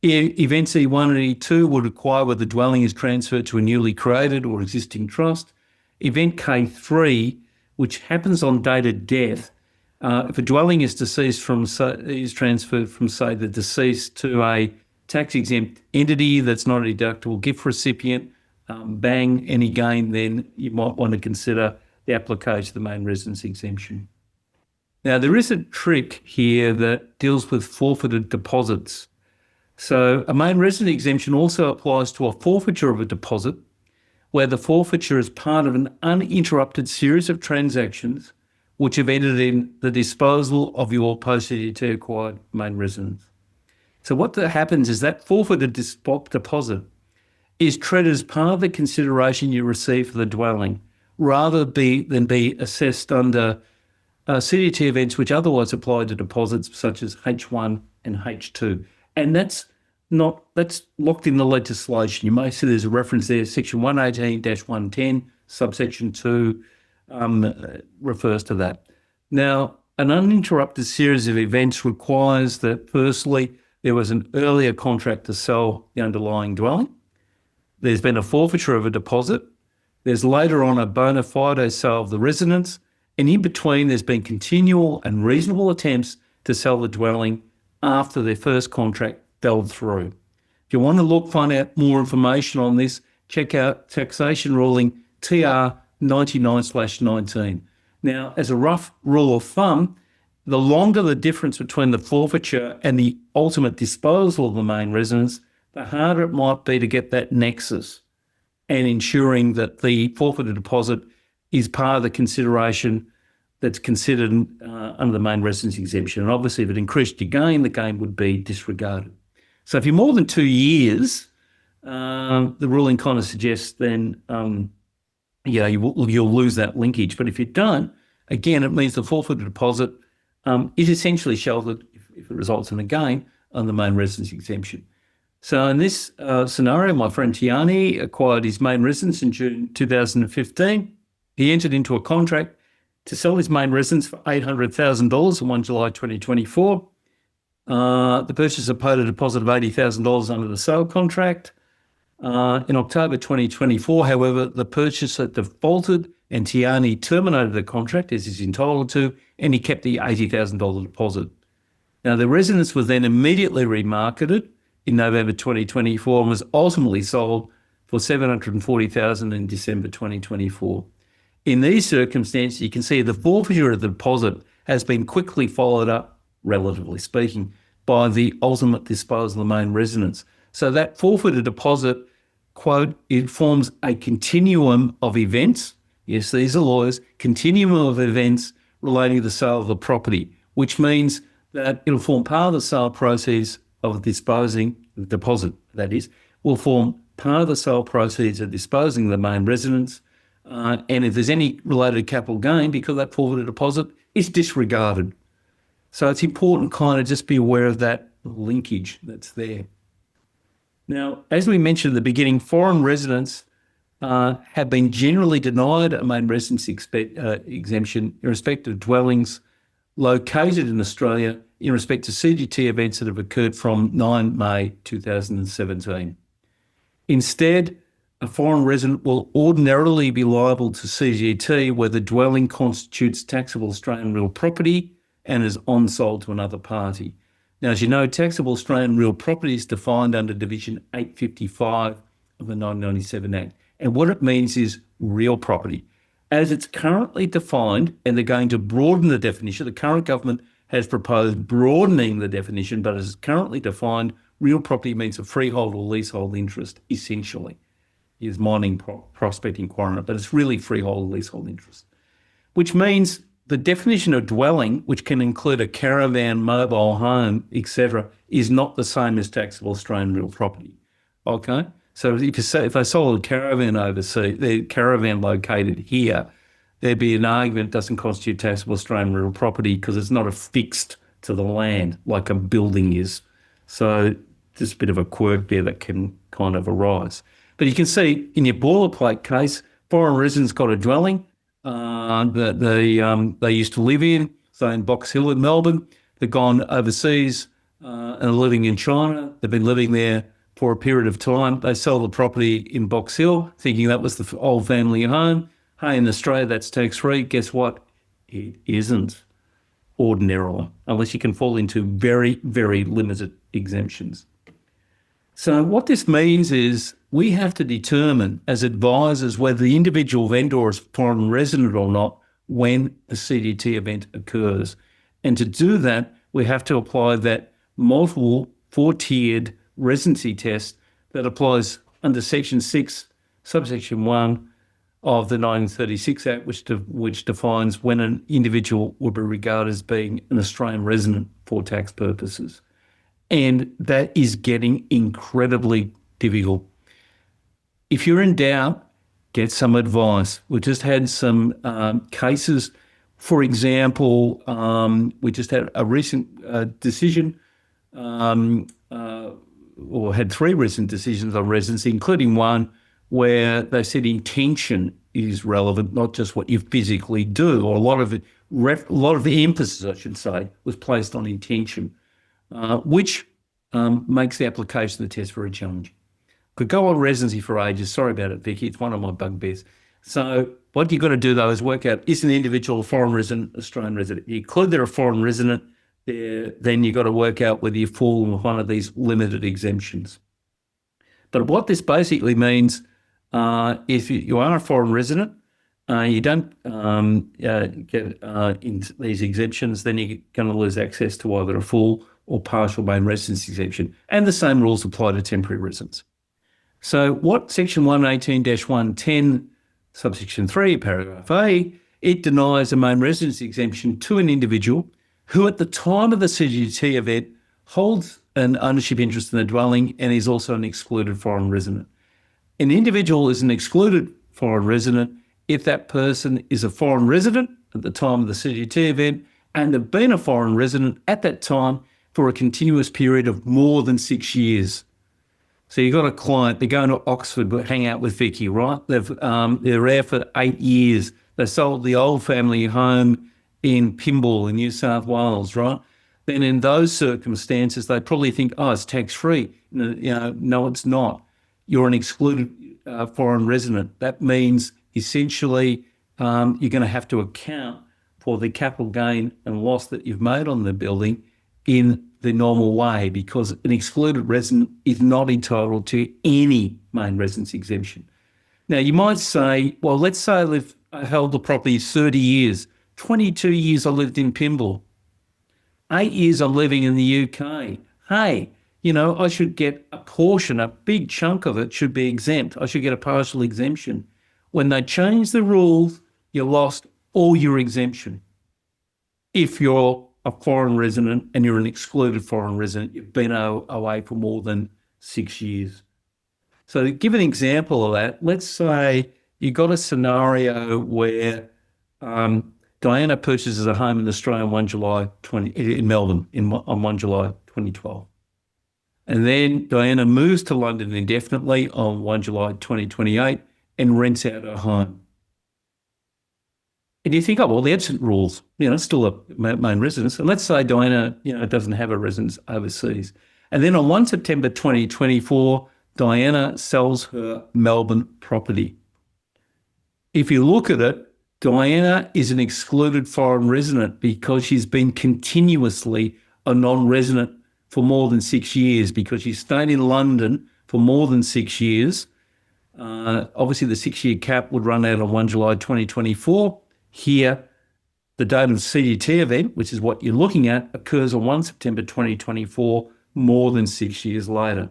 Events E1 and E2 would require whether the dwelling is transferred to a newly created or existing trust. Event K3, which happens on date of death, if a dwelling is transferred from, say, the deceased to a tax-exempt entity that's not a deductible gift recipient, any gain, then you might want to consider the application of the main residence exemption. Now, there is a trick here that deals with forfeited deposits. So a main residence exemption also applies to a forfeiture of a deposit where the forfeiture is part of an uninterrupted series of transactions which have ended in the disposal of your post-CDT acquired main residence. So what happens is that forfeited deposit is treated as part of the consideration you receive for the dwelling rather than be assessed under CDT events which otherwise apply to deposits such as H1 and H2. And that's locked in the legislation. You may see there's a reference there, section 118-110, subsection 2 refers to that. Now, an uninterrupted series of events requires that, firstly, there was an earlier contract to sell the underlying dwelling. There's been a forfeiture of a deposit. There's later on a bona fide sale of the residence. And in between, there's been continual and reasonable attempts to sell the dwelling after their first contract fell through. If you want to find out more information on this, check out taxation ruling TR 99/19. Now, as a rough rule of thumb, the longer the difference between the forfeiture and the ultimate disposal of the main residence, the harder it might be to get that nexus and ensuring that the forfeited deposit is part of the consideration that's considered under the main residence exemption. And obviously, if it increased your gain, the gain would be disregarded. So if you're more than 2 years, the ruling kind of suggests then, you'll lose that linkage. But if you don't, again, it means the forfeited deposit is essentially sheltered if it results in a gain on the main residence exemption. So in this scenario, my friend Tiani acquired his main residence in June 2015. He entered into a contract to sell his main residence for $800,000 on 1 July 2024. The purchaser paid a deposit of $80,000 under the sale contract. In October 2024, however, the purchaser defaulted and Tiani terminated the contract as he's entitled to, and he kept the $80,000 deposit. Now, the residence was then immediately remarketed in November 2024 and was ultimately sold for $740,000 in December 2024. In these circumstances, you can see the forfeiture of the deposit has been quickly followed up, relatively speaking, by the ultimate disposal of the main residence. So that forfeited deposit, quote, it forms a continuum of events. Yes, these are lawyers, continuum of events relating to the sale of the property, which means that it'll form part of the sale proceeds of disposing, the deposit, that is, will form part of the sale proceeds of disposing of the main residence. And if there's any related capital gain, because that forfeited deposit is disregarded. So it's important kind of just be aware of that linkage that's there. Now, as we mentioned at the beginning, foreign residents have been generally denied a main residence exemption in respect of dwellings located in Australia in respect to CGT events that have occurred from 9 May 2017. Instead, a foreign resident will ordinarily be liable to CGT where the dwelling constitutes taxable Australian real property and is on-sold to another party. Now, as you know, taxable Australian real property is defined under Division 855 of the 1997 Act. And what it means is real property. As it's currently defined, and they're going to broaden the definition, the current government has proposed broadening the definition, but as it's currently defined, real property means a freehold or leasehold interest, essentially. Is mining, prospecting, quarrying, but it's really freehold or leasehold interest, which means the definition of dwelling, which can include a caravan, mobile home, etc., is not the same as taxable Australian real property. Okay? So if I sold a caravan overseas, the caravan located here, there'd be an argument it doesn't constitute taxable Australian real property because it's not affixed to the land like a building is. So there's a bit of a quirk there that can kind of arise. But you can see in your boilerplate case, foreign residents got a dwelling that they used to live in, say in Box Hill in Melbourne. They've gone overseas and are living in China. They've been living there for a period of time. They sell the property in Box Hill, thinking that was the old family home. Hey, in Australia, that's tax-free. Guess what? It isn't ordinarily, unless you can fall into very, very limited exemptions. So what this means is we have to determine as advisors whether the individual vendor is foreign resident or not when a CGT event occurs. And to do that, we have to apply that multiple four-tiered residency test that applies under Section 6, subsection 1 of the 1936 Act, which defines when an individual will be regarded as being an Australian resident for tax purposes. And that is getting incredibly difficult. If you're in doubt, get some advice. We just had some cases. For example, we just had a recent decision, or had 3 recent decisions on residency, including one where they said intention is relevant, not just what you physically do, or a lot of the emphasis, I should say, was placed on intention. Which makes the application of the test very challenging. Could go on residency for ages. Sorry about it, Vicky. It's one of my bugbears. So what you've got to do, though, is work out, is an individual a foreign resident, Australian resident? You include they're a foreign resident, then you've got to work out whether you fall in one of these limited exemptions. But what this basically means, if you are a foreign resident, you don't get into these exemptions, then you're going to lose access to either a full or partial main residence exemption. And the same rules apply to temporary residents. So what Section 118-110, subsection 3, paragraph A, it denies a main residence exemption to an individual who at the time of the CGT event holds an ownership interest in the dwelling and is also an excluded foreign resident. An individual is an excluded foreign resident if that person is a foreign resident at the time of the CGT event and have been a foreign resident at that time for a continuous period of more than 6 years. So you've got a client, they're going to Oxford to hang out with Vicky, right? They're there for 8 years. They sold the old family home in Pymble in New South Wales, right? Then in those circumstances, they probably think, oh, it's tax-free. No, it's not. You're an excluded foreign resident. That means essentially you're going to have to account for the capital gain and loss that you've made on the building in the normal way, because an excluded resident is not entitled to any main residence exemption. Now, you might say, well, let's say I held the property 30 years, 22 years I lived in Pimble, 8 years I'm living in the UK. Hey, I should get a portion, a big chunk of it should be exempt. I should get a partial exemption. When they change the rules, you lost all your exemption. If you're a foreign resident and you're an excluded foreign resident, you've been away for more than 6 years. So to give an example of that, let's say you got a scenario where Diana purchases a home in Australia on 1 July in Melbourne on 1 July 2012. And then Diana moves to London indefinitely on 1 July 2028 and rents out her home. And you think, oh, well, the absent rules, still a main residence. And let's say Diana, doesn't have a residence overseas. And then on 1 September 2024, Diana sells her Melbourne property. If you look at it, Diana is an excluded foreign resident because she's been continuously a non-resident for more than 6 years, because she stayed in London for more than 6 years. Obviously, the 6-year cap would run out on 1 July 2024. Here, the date of the CDT event, which is what you're looking at, occurs on 1 September 2024, more than 6 years later.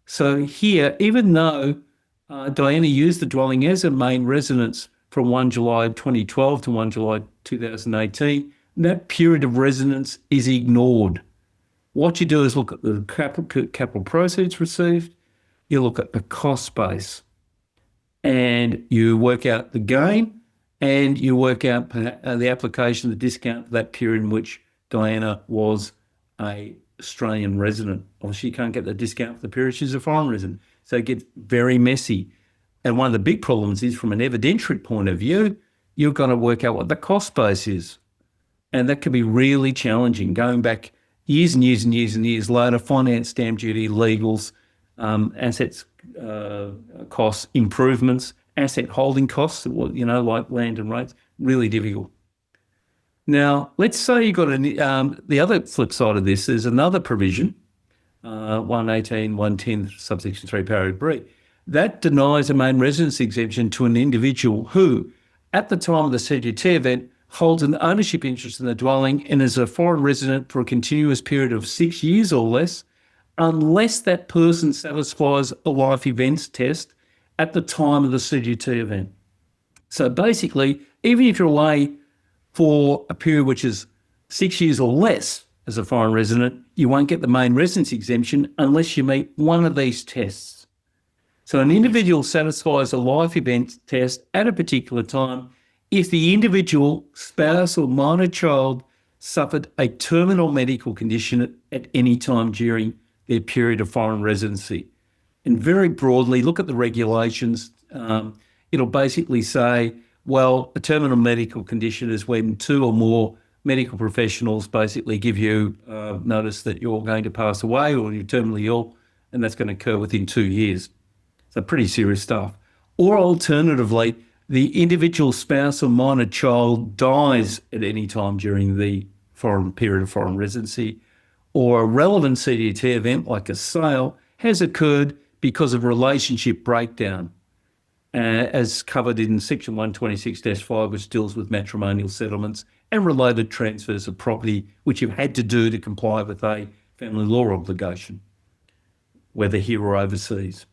So here, even though Diana used the dwelling as a main residence from 1 July 2012 to 1 July 2018, that period of residence is ignored. What you do is look at the capital proceeds received, you look at the cost base, and you work out the gain, and you work out the application of the discount for that period in which Diana was an Australian resident. Obviously, you can't get the discount for the period she's a foreign resident. So it gets very messy. And one of the big problems is, from an evidentiary point of view, you've got to work out what the cost base is. And that can be really challenging, going back years and years and years and years later. Finance, stamp duty, legals, assets costs, improvements, asset holding costs, like land and rates, really difficult. Now, let's say you've got the other flip side of this is another provision, 118, 110, subsection 3, paragraph B, that denies a main residence exemption to an individual who, at the time of the CGT event, holds an ownership interest in the dwelling and is a foreign resident for a continuous period of 6 years or less, unless that person satisfies a life events test at the time of the CGT event. So basically, even if you're away for a period which is 6 years or less as a foreign resident, you won't get the main residence exemption unless you meet one of these tests. So an individual satisfies a life event test at a particular time if the individual, spouse or minor child suffered a terminal medical condition at any time during their period of foreign residency. And very broadly, look at the regulations. It'll basically say, well, a terminal medical condition is when 2 or more medical professionals basically give you notice that you're going to pass away or you're terminally ill, and that's going to occur within 2 years. So pretty serious stuff. Or alternatively, the individual spouse or minor child dies at any time during the foreign period of foreign residency, or a relevant CDT event like a sale has occurred because of relationship breakdown, as covered in section 126-5, which deals with matrimonial settlements and related transfers of property, which you've had to do to comply with a family law obligation, whether here or overseas.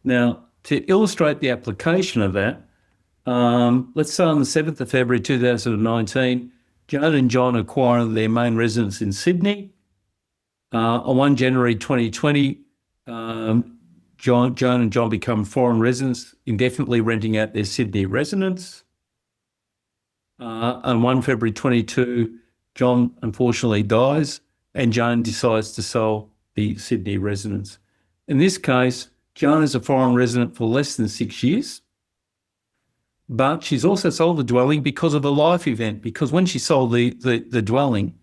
Now, to illustrate the application of that, let's say on the 7th of February 2019, Joan and John acquire their main residence in Sydney. On 1 January 2020, Joan and John become foreign residents, indefinitely renting out their Sydney residence. On 1 February 22, John unfortunately dies and Joan decides to sell the Sydney residence. In this case, Joan is a foreign resident for less than 6 years, but she's also sold the dwelling because of a life event, because when she sold the dwelling,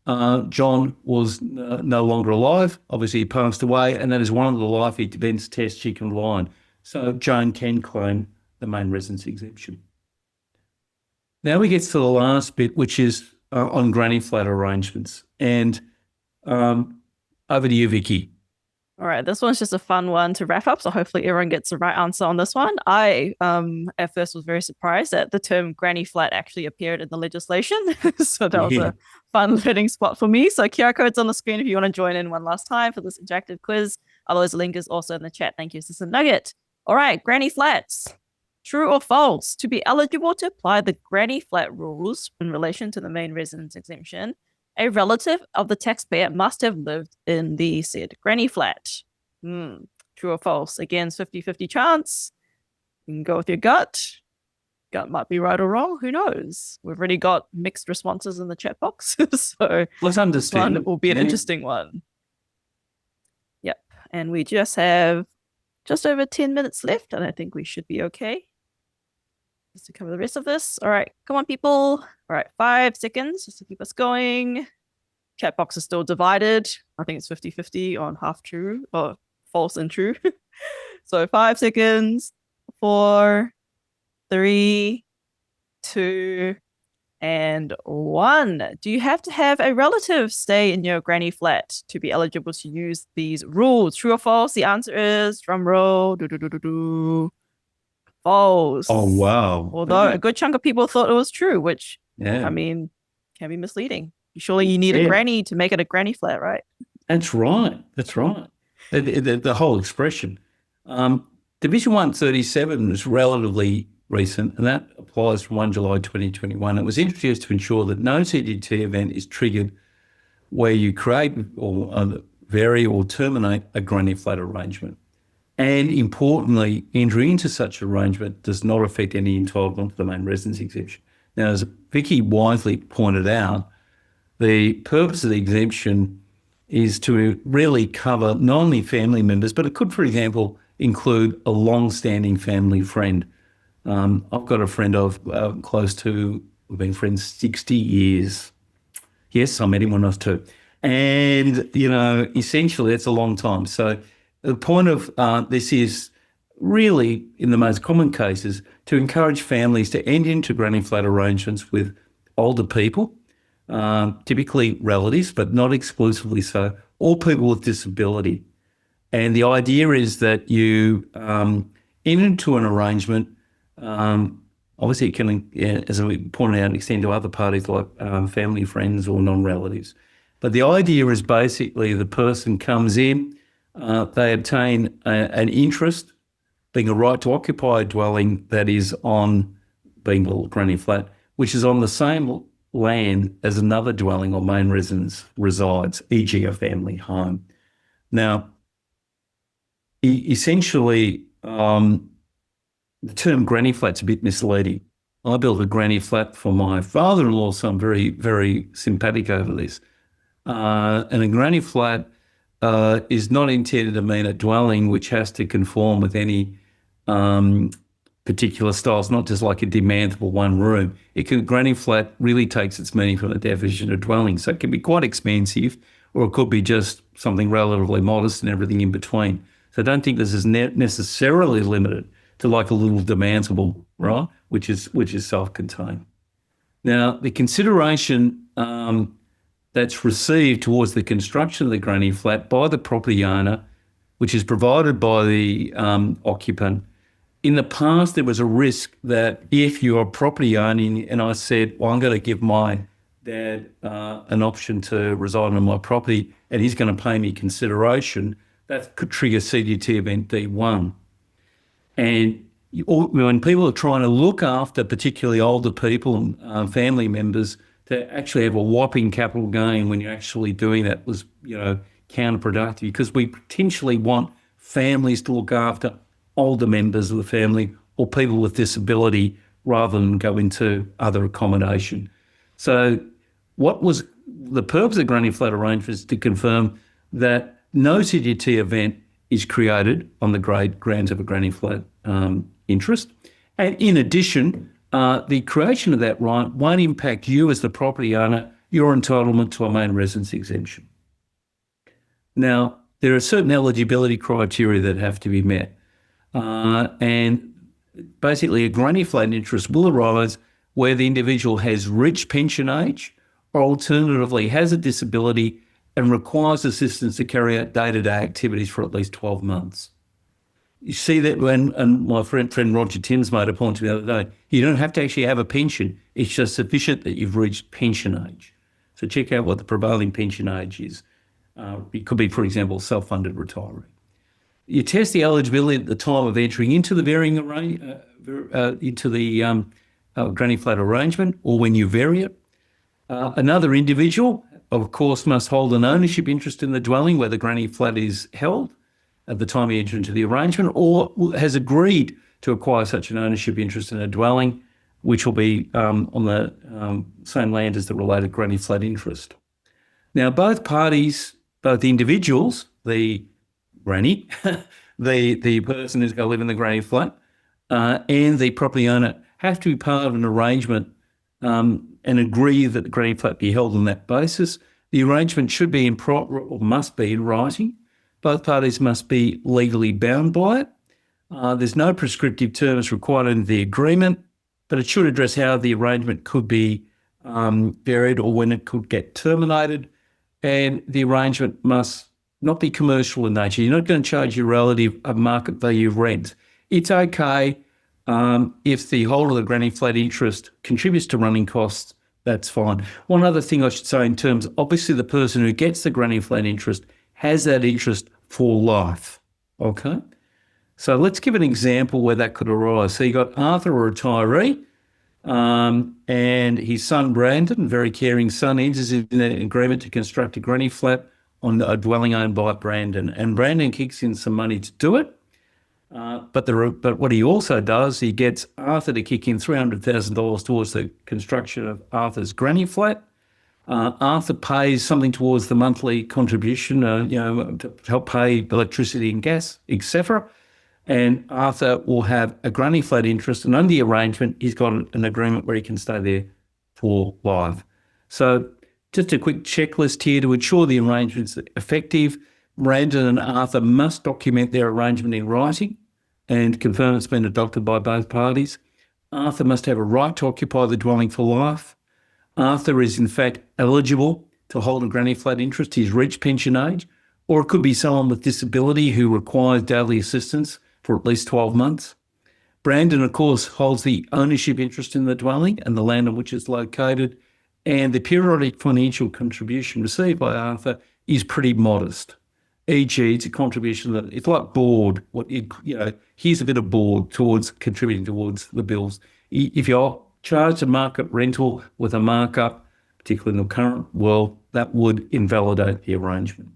John was no longer alive. Obviously, he passed away, and that is one of the life events tests she can rely on. So Joan can claim the main residence exemption. Now we get to the last bit, which is on granny flat arrangements. And over to you, Vicky. All right, this one's just a fun one to wrap up. So hopefully everyone gets the right answer on this one. I at first was very surprised that the term granny flat actually appeared in the legislation. So that was Yeah. a fun learning spot for me. So QR code's on the screen if you want to join in one last time for this interactive quiz. Otherwise, the link is also in the chat. Thank you, Sister Nugget. All right, granny flats. True or false? To be eligible to apply the granny flat rules in relation to the main residence exemption, a relative of the taxpayer must have lived in the said granny flat. True or false? Again, 50-50 chance. You can go with your gut. Gut might be right or wrong. Who knows? We've already got mixed responses in the chat box. So Let's understand. One will be an interesting one. Yep. And we just have just over 10 minutes left, and I think we should be okay. Just to cover the rest of this. All right, come on, people. All right, 5 seconds just to keep us going. Chat box is still divided. I think it's 50-50 on half true or false and true. So 5 seconds, 4, 3, 2, and 1. Do you have to have a relative stay in your granny flat to be eligible to use these rules? True or false? The answer is, drum roll, false. Oh, wow. Although a good chunk of people thought it was true, which, Yeah. I mean, can be misleading. Surely you need a granny to make it a granny flat, right? That's right. That's right. The whole expression. Division 137 is relatively recent, and that applies from 1 July 2021. It was introduced to ensure that no CGT event is triggered where you create or vary or terminate a granny flat arrangement. And importantly, entry into such arrangement does not affect any entitlement to the main residence exemption. Now, as Vicky wisely pointed out, the purpose of the exemption is to really cover not only family members, but it could, for example, include a long-standing family friend. I've got a friend of close to, we've been friends 60 years. Yes, I met him when I was 2. And, essentially it's a long time. So the point of this is really, in the most common cases, to encourage families to enter into granny flat arrangements with older people, typically relatives, but not exclusively so, or people with disability. And the idea is that you enter into an arrangement. Obviously, it can, as we pointed out, extend to other parties like family, friends, or non-relatives. But the idea is basically the person comes in, they obtain an interest, being a right to occupy a dwelling that is on, being a granny flat, which is on the same land as another dwelling or main residence resides, e.g. a family home. Now, essentially, the term granny flat's a bit misleading. I built a granny flat for my father-in-law, so I'm very, very sympathetic over this. And a granny flat is not intended to mean a dwelling which has to conform with any particular styles, not just like a demantable one room. Granny flat really takes its meaning from the definition of dwelling. So it can be quite expansive, or it could be just something relatively modest and everything in between. So I don't think this is necessarily limited to like a little demantable, right? Which is self-contained. Now, the consideration that's received towards the construction of the granny flat by the property owner, which is provided by the occupant. In the past, there was a risk that if you're a property owning, and I said, well, I'm going to give my dad an option to reside on my property and he's going to pay me consideration, that could trigger CGT event D1. And when people are trying to look after particularly older people and family members, to actually have a whopping capital gain when you're actually doing that was, counterproductive, because we potentially want families to look after older members of the family or people with disability rather than go into other accommodation. So what was the purpose of granny flat arrangements? To confirm that no CGT event is created on the grounds of a granny flat interest. And in addition, the creation of that right won't impact you as the property owner, your entitlement to a main residence exemption. Now, there are certain eligibility criteria that have to be met. And basically a granny flat interest will arise where the individual has reached pension age or alternatively has a disability and requires assistance to carry out day-to-day activities for at least 12 months. You see that and my friend Roger Timms made a point to me the other day, you don't have to actually have a pension. It's just sufficient that you've reached pension age. So check out what the prevailing pension age is. It could be, for example, self-funded retiree. You test the eligibility at the time of entering into the granny flat arrangement or when you vary it. Another individual, of course, must hold an ownership interest in the dwelling where the granny flat is held at the time he enters into the arrangement, or has agreed to acquire such an ownership interest in a dwelling, which will be on the same land as the related granny flat interest. Now, both parties, both individuals, the granny, the person who's going to live in the granny flat, and the property owner have to be part of an arrangement and agree that the granny flat be held on that basis. The arrangement should be must be in writing. Both parties must be legally bound by it. There's no prescriptive terms required in the agreement, but it should address how the arrangement could be varied or when it could get terminated. And the arrangement must not be commercial in nature. You're not going to charge your relative a market value of rent. It's okay if the holder of the granny flat interest contributes to running costs, that's fine. One other thing I should say in terms, obviously the person who gets the granny flat interest has that interest for life, okay? So let's give an example where that could arise. So you got Arthur, a retiree, and his son Brandon, a very caring son, enters in an agreement to construct a granny flat on a dwelling owned by Brandon. And Brandon kicks in some money to do it. But what he also does, he gets Arthur to kick in $300,000 towards the construction of Arthur's granny flat. Arthur pays something towards the monthly contribution, to help pay electricity and gas, etc. And Arthur will have a granny flat interest, and under the arrangement, he's got an agreement where he can stay there for life. So just a quick checklist here to ensure the arrangement's effective. Brandon and Arthur must document their arrangement in writing and confirm it's been adopted by both parties. Arthur must have a right to occupy the dwelling for life. Arthur is in fact eligible to hold a granny flat interest. He's reached pension age, or it could be someone with disability who requires daily assistance for at least 12 months. Brandon, of course, holds the ownership interest in the dwelling and the land on which it's located, and the periodic financial contribution received by Arthur is pretty modest. E.g., it's a contribution that it's like board. Here's a bit of board towards contributing towards the bills. If you're charged a market rental with a markup, particularly in the current world, that would invalidate the arrangement.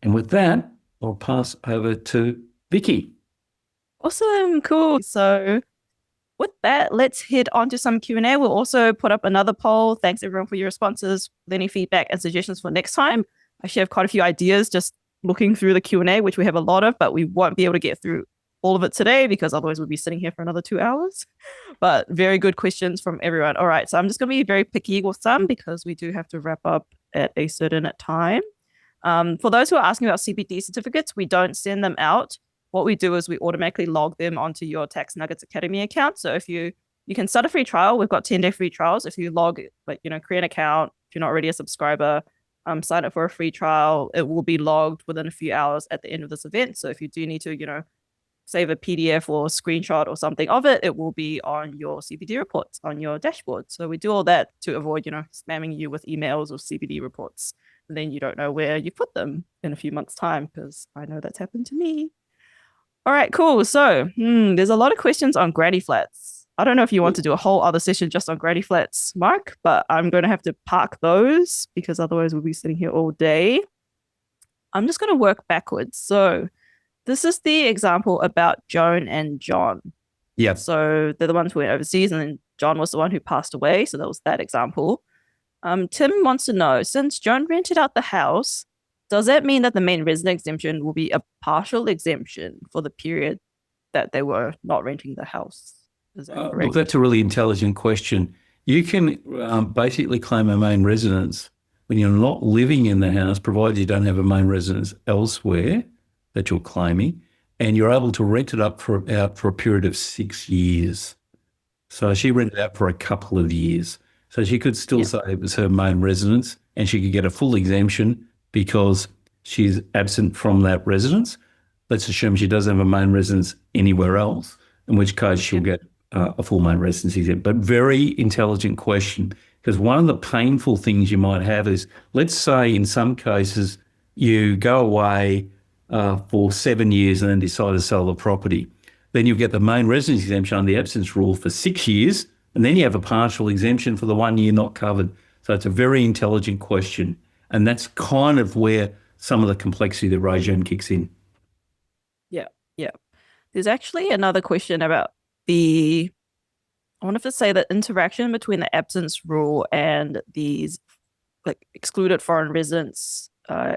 And with that, I'll pass over to Vicky. Awesome, cool. So with that, let's head on to some Q&A. We'll also put up another poll. Thanks everyone for your responses, with any feedback and suggestions for next time. I actually have quite a few ideas just looking through the Q&A, which we have a lot of, but we won't be able to get through all of it today because otherwise we'll be sitting here for another 2 hours. But very good questions from everyone. All right, so I'm just going to be very picky with some because we do have to wrap up at a certain time. For those who are asking about CPD certificates, we don't send them out. What we do is we automatically log them onto your Tax Nuggets Academy account. So if you can start a free trial, we've got 10-day free trials. If you create an account, if you're not already a subscriber, sign up for a free trial. It will be logged within a few hours at the end of this event. So if you do need to, save a PDF or screenshot or something of it, it will be on your CPD reports on your dashboard. So we do all that to avoid, spamming you with emails or CPD reports. And then you don't know where you put them in a few months' time, because I know that's happened to me. All right, cool. So there's a lot of questions on granny flats. I don't know if you want to do a whole other session just on granny flats, Mark, but I'm going to have to park those because otherwise we'll be sitting here all day. I'm just going to work backwards. So this is the example about Joan and John. Yeah. So they're the ones who went overseas, and then John was the one who passed away. So that was that example. Tim wants to know, since Joan rented out the house, does that mean that the main resident exemption will be a partial exemption for the period that they were not renting the house? Is that correct? Look, that's a really intelligent question. You can basically claim a main residence when you're not living in the house, provided you don't have a main residence elsewhere that you're claiming, and you're able to rent it up for a period of 6 years. So she rented out for a couple of years. So she could still Yeah. say it was her main residence and she could get a full exemption because she's absent from that residence. Let's assume she doesn't have a main residence anywhere else, in which case she'll Yeah. get a full main residence exempt. But very intelligent question, because one of the painful things you might have is, let's say in some cases you go away for 7 years and then decide to sell the property. Then you get the main residence exemption under the absence rule for 6 years, and then you have a partial exemption for the 1 year not covered. So it's a very intelligent question. And that's kind of where some of the complexity of the regime kicks in. Yeah. Yeah. There's actually another question about I wanted to say the interaction between the absence rule and these like excluded foreign residents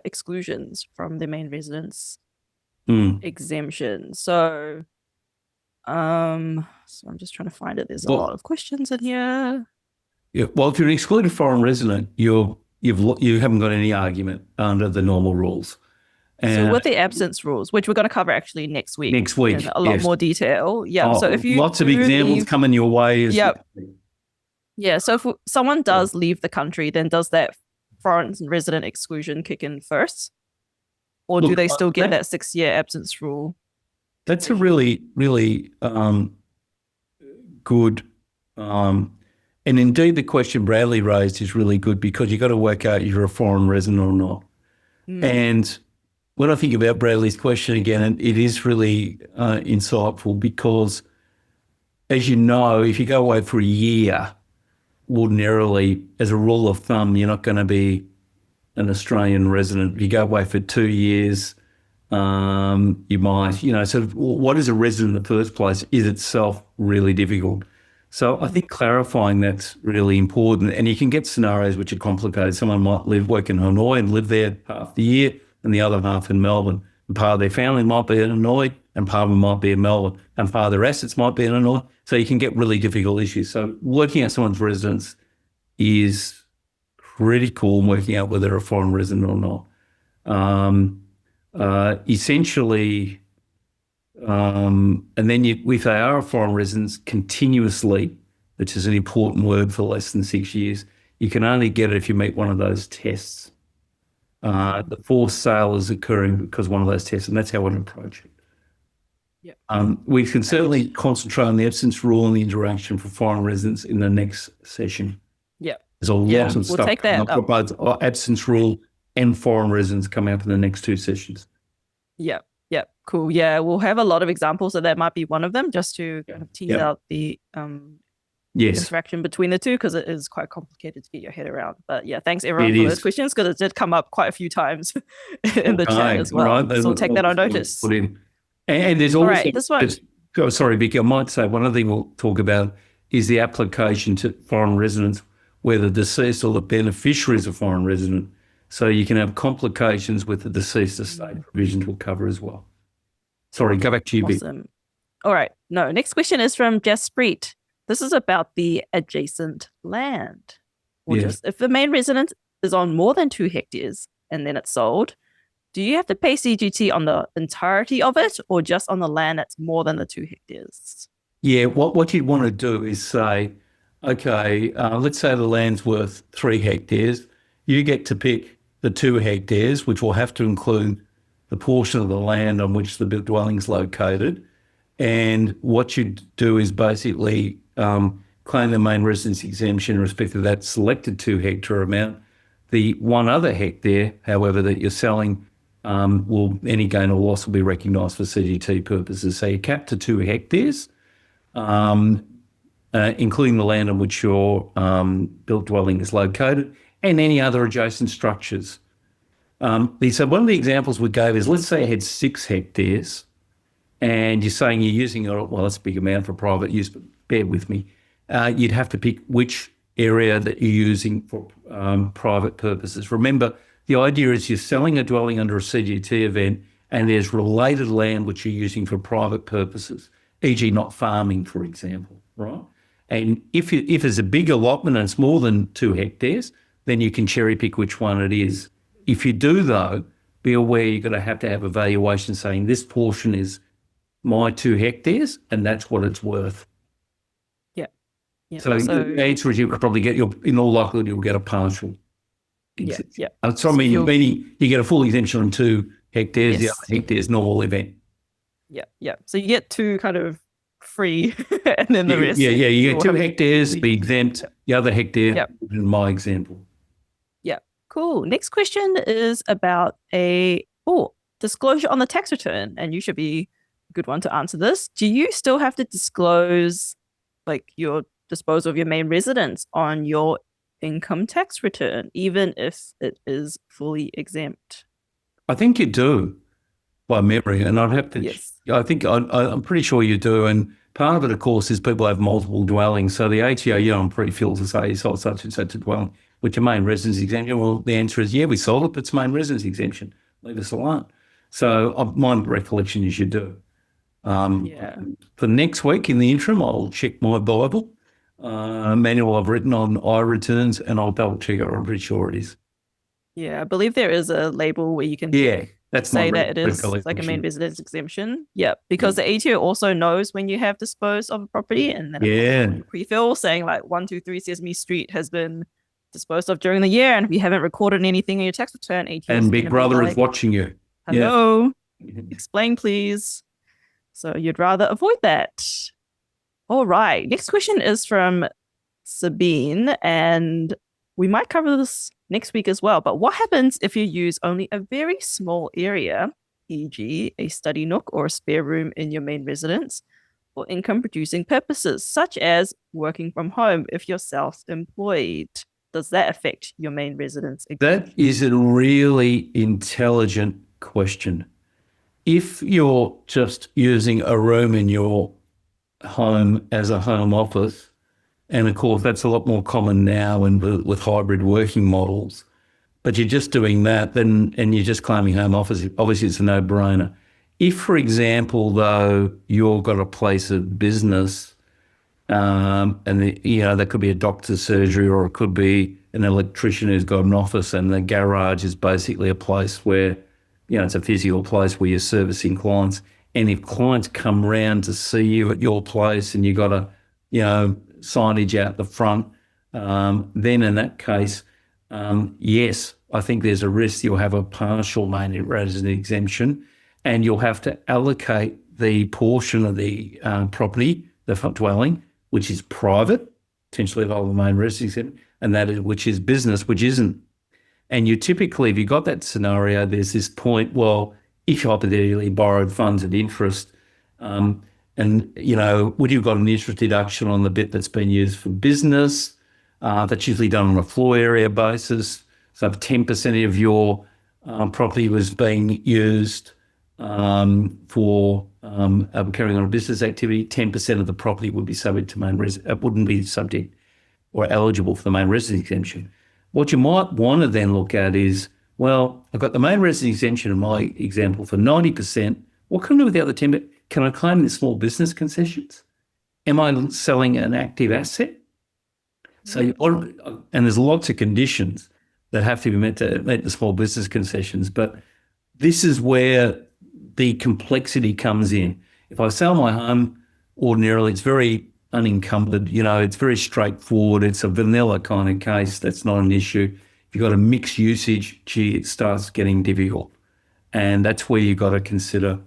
exclusions from the main residence exemption. So I'm just trying to find it. There's a lot of questions in here. Yeah, well, if you're an excluded foreign resident, you haven't got any argument under the normal rules. So with the absence rules, which we're going to cover actually next week in a lot more detail. Yeah. So if you lots of examples coming your way. Yep. Yeah. So if someone does leave the country, then does that foreign resident exclusion kick in first? Or do they still get that 6-year absence rule? That's a really, really good and indeed the question Bradley raised is really good because you've got to work out if you're a foreign resident or not. And when I think about Bradley's question again, it is really insightful because, as you know, if you go away for a year, ordinarily, as a rule of thumb, you're not going to be an Australian resident. If you go away for 2 years, you might, sort of what is a resident in the first place is itself really difficult. So I think clarifying that's really important. And you can get scenarios which are complicated. Someone might work in Hanoi and live there half the year and the other half in Melbourne. And part of their family might be in Hanoi and part of them might be in Melbourne and part of their assets might be in Hanoi. So you can get really difficult issues. So working out someone's residence is critical in working out whether they're a foreign resident or not. Essentially, and then if they are a foreign resident continuously, which is an important word for less than 6 years, you can only get it if you meet one of those tests. The forced sale is occurring because one of those tests, and that's how we'd approach it. Yeah. We can certainly concentrate on the absence rule and the interaction for foreign residents in the next session. Yeah. There's a lot of stuff. We'll take that up. Both absence rule and foreign residents coming up in the next 2 sessions. Yeah. Yeah. Cool. Yeah. We'll have a lot of examples, so that might be one of them, just to kind of tease out the interaction between the two, because it is quite complicated to get your head around. But yeah, thanks everyone for those questions, because it did come up quite a few times in the chat as well. Right. So we'll take that on notice. And there's also this one. Sorry, Vicky, I might say one other thing we'll talk about is the application to foreign residents where the deceased or the beneficiary is a foreign resident. So you can have complications with the deceased estate provisions will cover as well. Sorry, go back to you, Awesome. Vic. All right. No, next question is from Jaspreet. This is about the adjacent land. If the main residence is on more than 2 hectares and then it's sold, do you have to pay CGT on the entirety of it or just on the land that's more than the 2 hectares? Yeah, what you'd want to do is say, okay, let's say the land's worth 3 hectares. You get to pick the 2 hectares, which will have to include the portion of the land on which the dwelling's located. And what you do is basically claim the main residence exemption in respect of that selected 2 hectare amount. The 1 other hectare, however, that you're selling, any gain or loss will be recognised for CGT purposes. So you're capped to 2 hectares, including the land on which your built dwelling is located, and any other adjacent structures. So one of the examples we gave is, let's say you had 6 hectares, and you're saying you're using it, well, that's a big amount for private use, but bear with me. You'd have to pick which area that you're using for private purposes. Remember, the idea is you're selling a dwelling under a CGT event and there's related land which you're using for private purposes, e.g. not farming, for example, right? And if there's a big allotment and it's more than 2 hectares, then you can cherry pick which one it is. If you do, though, be aware you're going to have a valuation saying this portion is my 2 hectares and that's what it's worth. Yeah. Yeah. So So the answer is you could probably get in all likelihood, you'll get a partial yeah, exemption. yeah. So So you'll meaning you get a full exemption on 2 hectares, the other yes. hectares normal event. Yeah, yeah. So you get two kind of free and then the Yeah, rest yeah. You get you'll two have hectares, to be exempt. yeah, The other hectare, yeah, in my example. yeah. Cool. Next question is about a disclosure on the tax return, and you should be a good one to answer this. Do you still have to disclose like your disposal of your main residence on your income tax return, even if it is fully exempt? I think you do by memory, and I'd have to. Yes. I'm pretty sure you do. And part of it, of course, is people have multiple dwellings. So the ATO, I'm pretty filled to say you sold such and such a dwelling with your main residence exemption. Well, the answer is yeah, we sold it, but it's main residence exemption. Leave us alone. So my recollection is you do. Yeah. For next week in the interim, I'll check my Bible manual I've written on I returns, and I'll double check it. I'm pretty sure it is. Yeah. I believe there is a label where you can Yeah, that's my say that it is like a main recollection. residence exemption. Yeah, Yeah. because the ATO also knows when you have disposed of a property, and then of course Yeah. on your pre-fill saying like 123 Sesame Street has been disposed of during the year, and if you haven't recorded anything in your tax return, ATO is And going Big to be Brother is like, watching you. Yeah. "Hello, explain please." So you'd rather avoid that. All right. Next question is from Sabine, and we might cover this next week as well. But what happens if you use only a very small area, e.g., a study nook or a spare room in your main residence, for income producing purposes, such as working from home if you're self employed? Does that affect your main residence? That is a really intelligent question. If you're just using a room in your home as a home office, and of course that's a lot more common now and with hybrid working models, but you're just doing that, then and you're just claiming home office, obviously it's a no-brainer. If, for example, though, you've got a place of business, that could be a doctor's surgery, or it could be an electrician who's got an office, and the garage is basically a place where, it's a physical place where you're servicing clients. And if clients come round to see you at your place and you've got signage out the front, then in that case, yes, I think there's a risk you'll have a partial main resident exemption, and you'll have to allocate the portion of the property, the dwelling, which is private, potentially of the main residence exemption, and that is which is business, which isn't. And you typically, if you've got that scenario, there's this point, well, if you hypothetically borrowed funds at interest, would you've got an interest deduction on the bit that's been used for business? That's usually done on a floor area basis. So if 10% of your property was being used for carrying on a business activity, 10% of the property would be subject to wouldn't be subject or eligible for the main residence exemption. What you might want to then look at is, well, I've got the main residence exemption in my example for 90%. What can I do with the other 10%? Can I claim the small business concessions? Am I selling an active asset? So, and there's lots of conditions that have to be met to meet the small business concessions, but this is where the complexity comes in. If I sell my home, ordinarily it's very unencumbered, it's very straightforward. It's a vanilla kind of case. That's not an issue. If you've got a mixed usage, it starts getting difficult. And that's where you've got to consider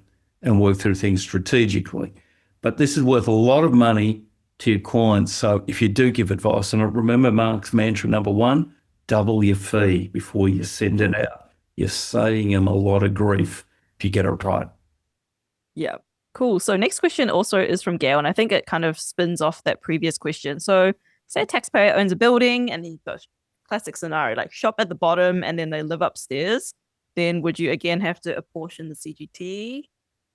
and work through things strategically. But this is worth a lot of money to your clients. So if you do give advice, and remember Mark's mantra number one, double your fee before you send it out. You're saving them a lot of grief if you get it right. Yeah. Cool. So next question also is from Gail, and I think it kind of spins off that previous question. So say a taxpayer owns a building and you've got classic scenario, like shop at the bottom and then they live upstairs. Then would you again have to apportion the CGT?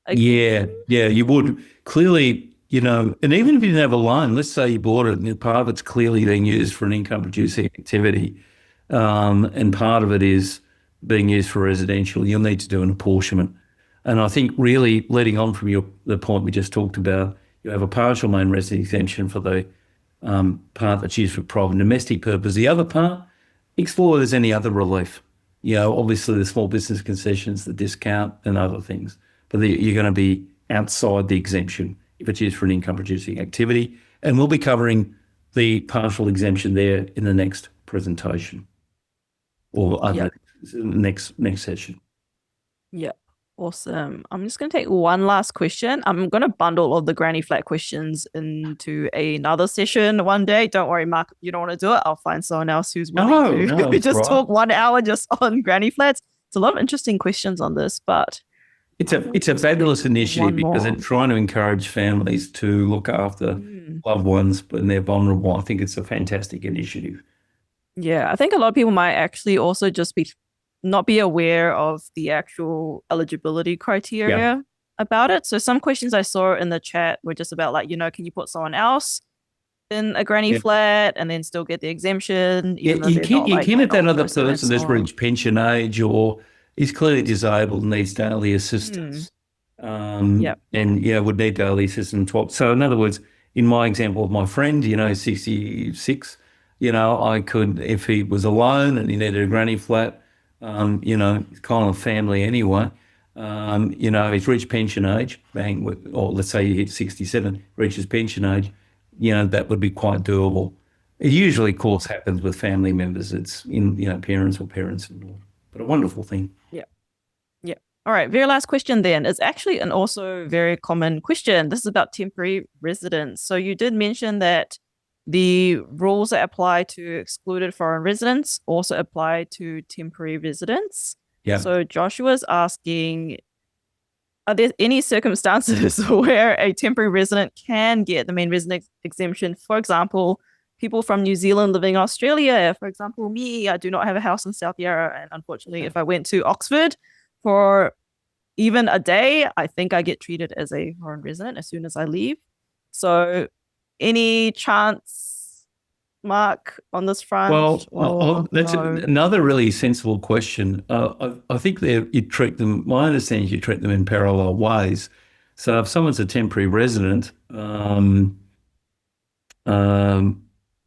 Yeah, you would. Clearly, and even if you didn't have a loan, let's say you bought it and part of it's clearly being used for an income producing activity, and part of it is being used for residential, you'll need to do an apportionment. And I think really leading on from the point we just talked about, you have a partial main residence exemption for the part that's used for private and domestic purpose. The other part, explore if there's any other relief. Obviously the small business concessions, the discount and other things, but you're going to be outside the exemption if it's used for an income producing activity. And we'll be covering the partial exemption there in the next presentation or next session. Yeah. Awesome. I'm just going to take one last question. I'm going to bundle all the granny flat questions into another session one day. Don't worry, Mark, if you don't want to do it, I'll find someone else who's willing to just talk 1 hour just on granny flats. It's a lot of interesting questions on this, but it's a fabulous initiative because it's trying to encourage families to look after loved ones when they're vulnerable. I think it's a fantastic initiative. Yeah, I think a lot of people might actually also just not be aware of the actual eligibility criteria about it. So some questions I saw in the chat were just about like, can you put someone else in a granny flat and then still get the exemption? You can if that other person has reached pension age or is clearly disabled and needs daily assistance. And would need daily assistance. So in other words, in my example of my friend, 66, I could, if he was alone and he needed a granny flat, it's kind of family anyway. He's reached pension age, or let's say he hits 67, reaches pension age, that would be quite doable. It usually, of course, happens with family members. It's parents or parents-in-law, but a wonderful thing. Yeah. Yeah. All right. Very last question then. It's actually an also very common question. This is about temporary residence. So you did mention that the rules that apply to excluded foreign residents also apply to temporary residents. Yeah. So Joshua's asking, are there any circumstances where a temporary resident can get the main residence exemption? For example, people from New Zealand living in Australia. For example, me, I do not have a house in South Yarra. And unfortunately, if I went to Oxford for even a day, I think I get treated as a foreign resident as soon as I leave. So any chance, Mark, on this front? Well, that's another really sensible question. I think you treat them, my understanding is you treat them in parallel ways. So if someone's a temporary resident,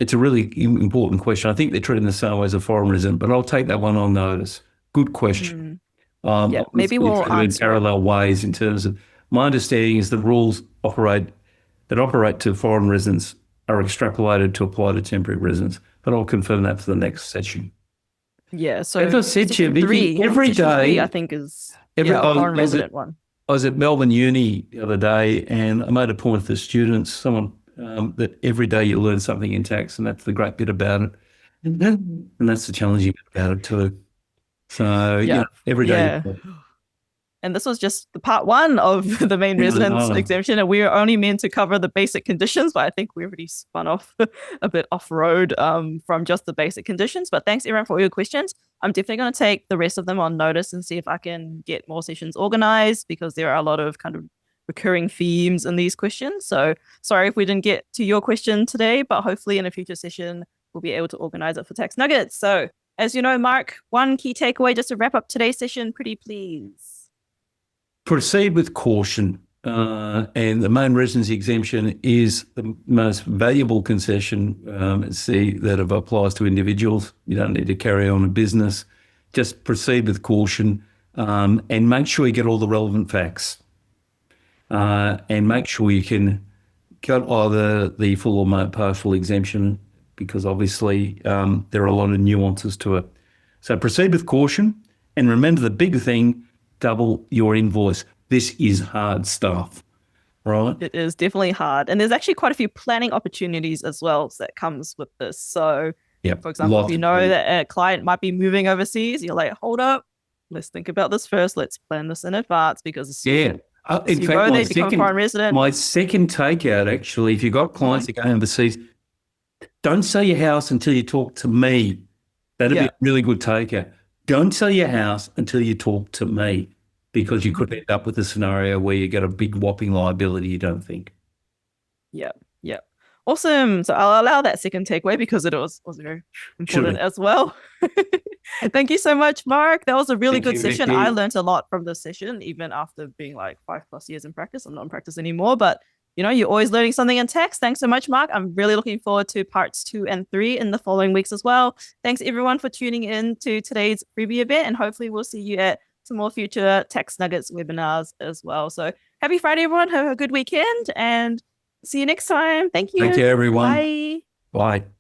it's a really important question. I think they're treated in the same way as a foreign resident, but I'll take that one on notice. Good question. Maybe we'll answer in parallel ways in terms of, my understanding is the rules that operate to foreign residents are extrapolated to apply to temporary residents, but I'll confirm that for the next session. Yeah, so as I said to you, every day, I think is a foreign resident one. I was at Melbourne Uni the other day, and I made a point to the students, that every day you learn something in tax, and that's the great bit about it, and that's the challenging bit about it too. So every day. And this was just the part one of the main residence exemption. And we were only meant to cover the basic conditions, but I think we already spun off a bit off road from just the basic conditions. But thanks everyone for all your questions. I'm definitely going to take the rest of them on notice and see if I can get more sessions organized, because there are a lot of kind of recurring themes in these questions. So sorry if we didn't get to your question today, but hopefully in a future session, we'll be able to organize it for Tax Nuggets. So as you know, Mark, one key takeaway just to wrap up today's session, pretty please. Proceed with caution, and the main residence exemption is the most valuable concession that applies to individuals. You don't need to carry on a business. Just proceed with caution, and make sure you get all the relevant facts, and make sure you can get either the full or partial exemption, because obviously there are a lot of nuances to it. So proceed with caution, and remember the big thing, double your invoice. This is hard stuff, right? It is definitely hard. And there's actually quite a few planning opportunities as well that comes with this. So, for example, if you know that a client might be moving overseas, you're like, hold up, let's think about this first. Let's plan this in advance, because in fact, my second takeout, actually, if you've got clients that go overseas, don't sell your house until you talk to me. That'd be a really good takeout. Don't sell your house until you talk to me, because you could end up with a scenario where you get a big whopping liability you don't think. Yeah. Awesome. So I'll allow that second takeaway because it was very important as well. Thank you so much, Mark. That was a really good session. I learned a lot from this session, even after being like 5+ years in practice. I'm not in practice anymore, but you're always learning something in tax. Thanks so much, Mark. I'm really looking forward to parts 2 and 3 in the following weeks as well. Thanks everyone for tuning in to today's freebie event, and hopefully we'll see you at some more future Tax Nuggets webinars as well. So happy Friday, everyone. Have a good weekend and see you next time. Thank you. Thank you, everyone. Bye. Bye.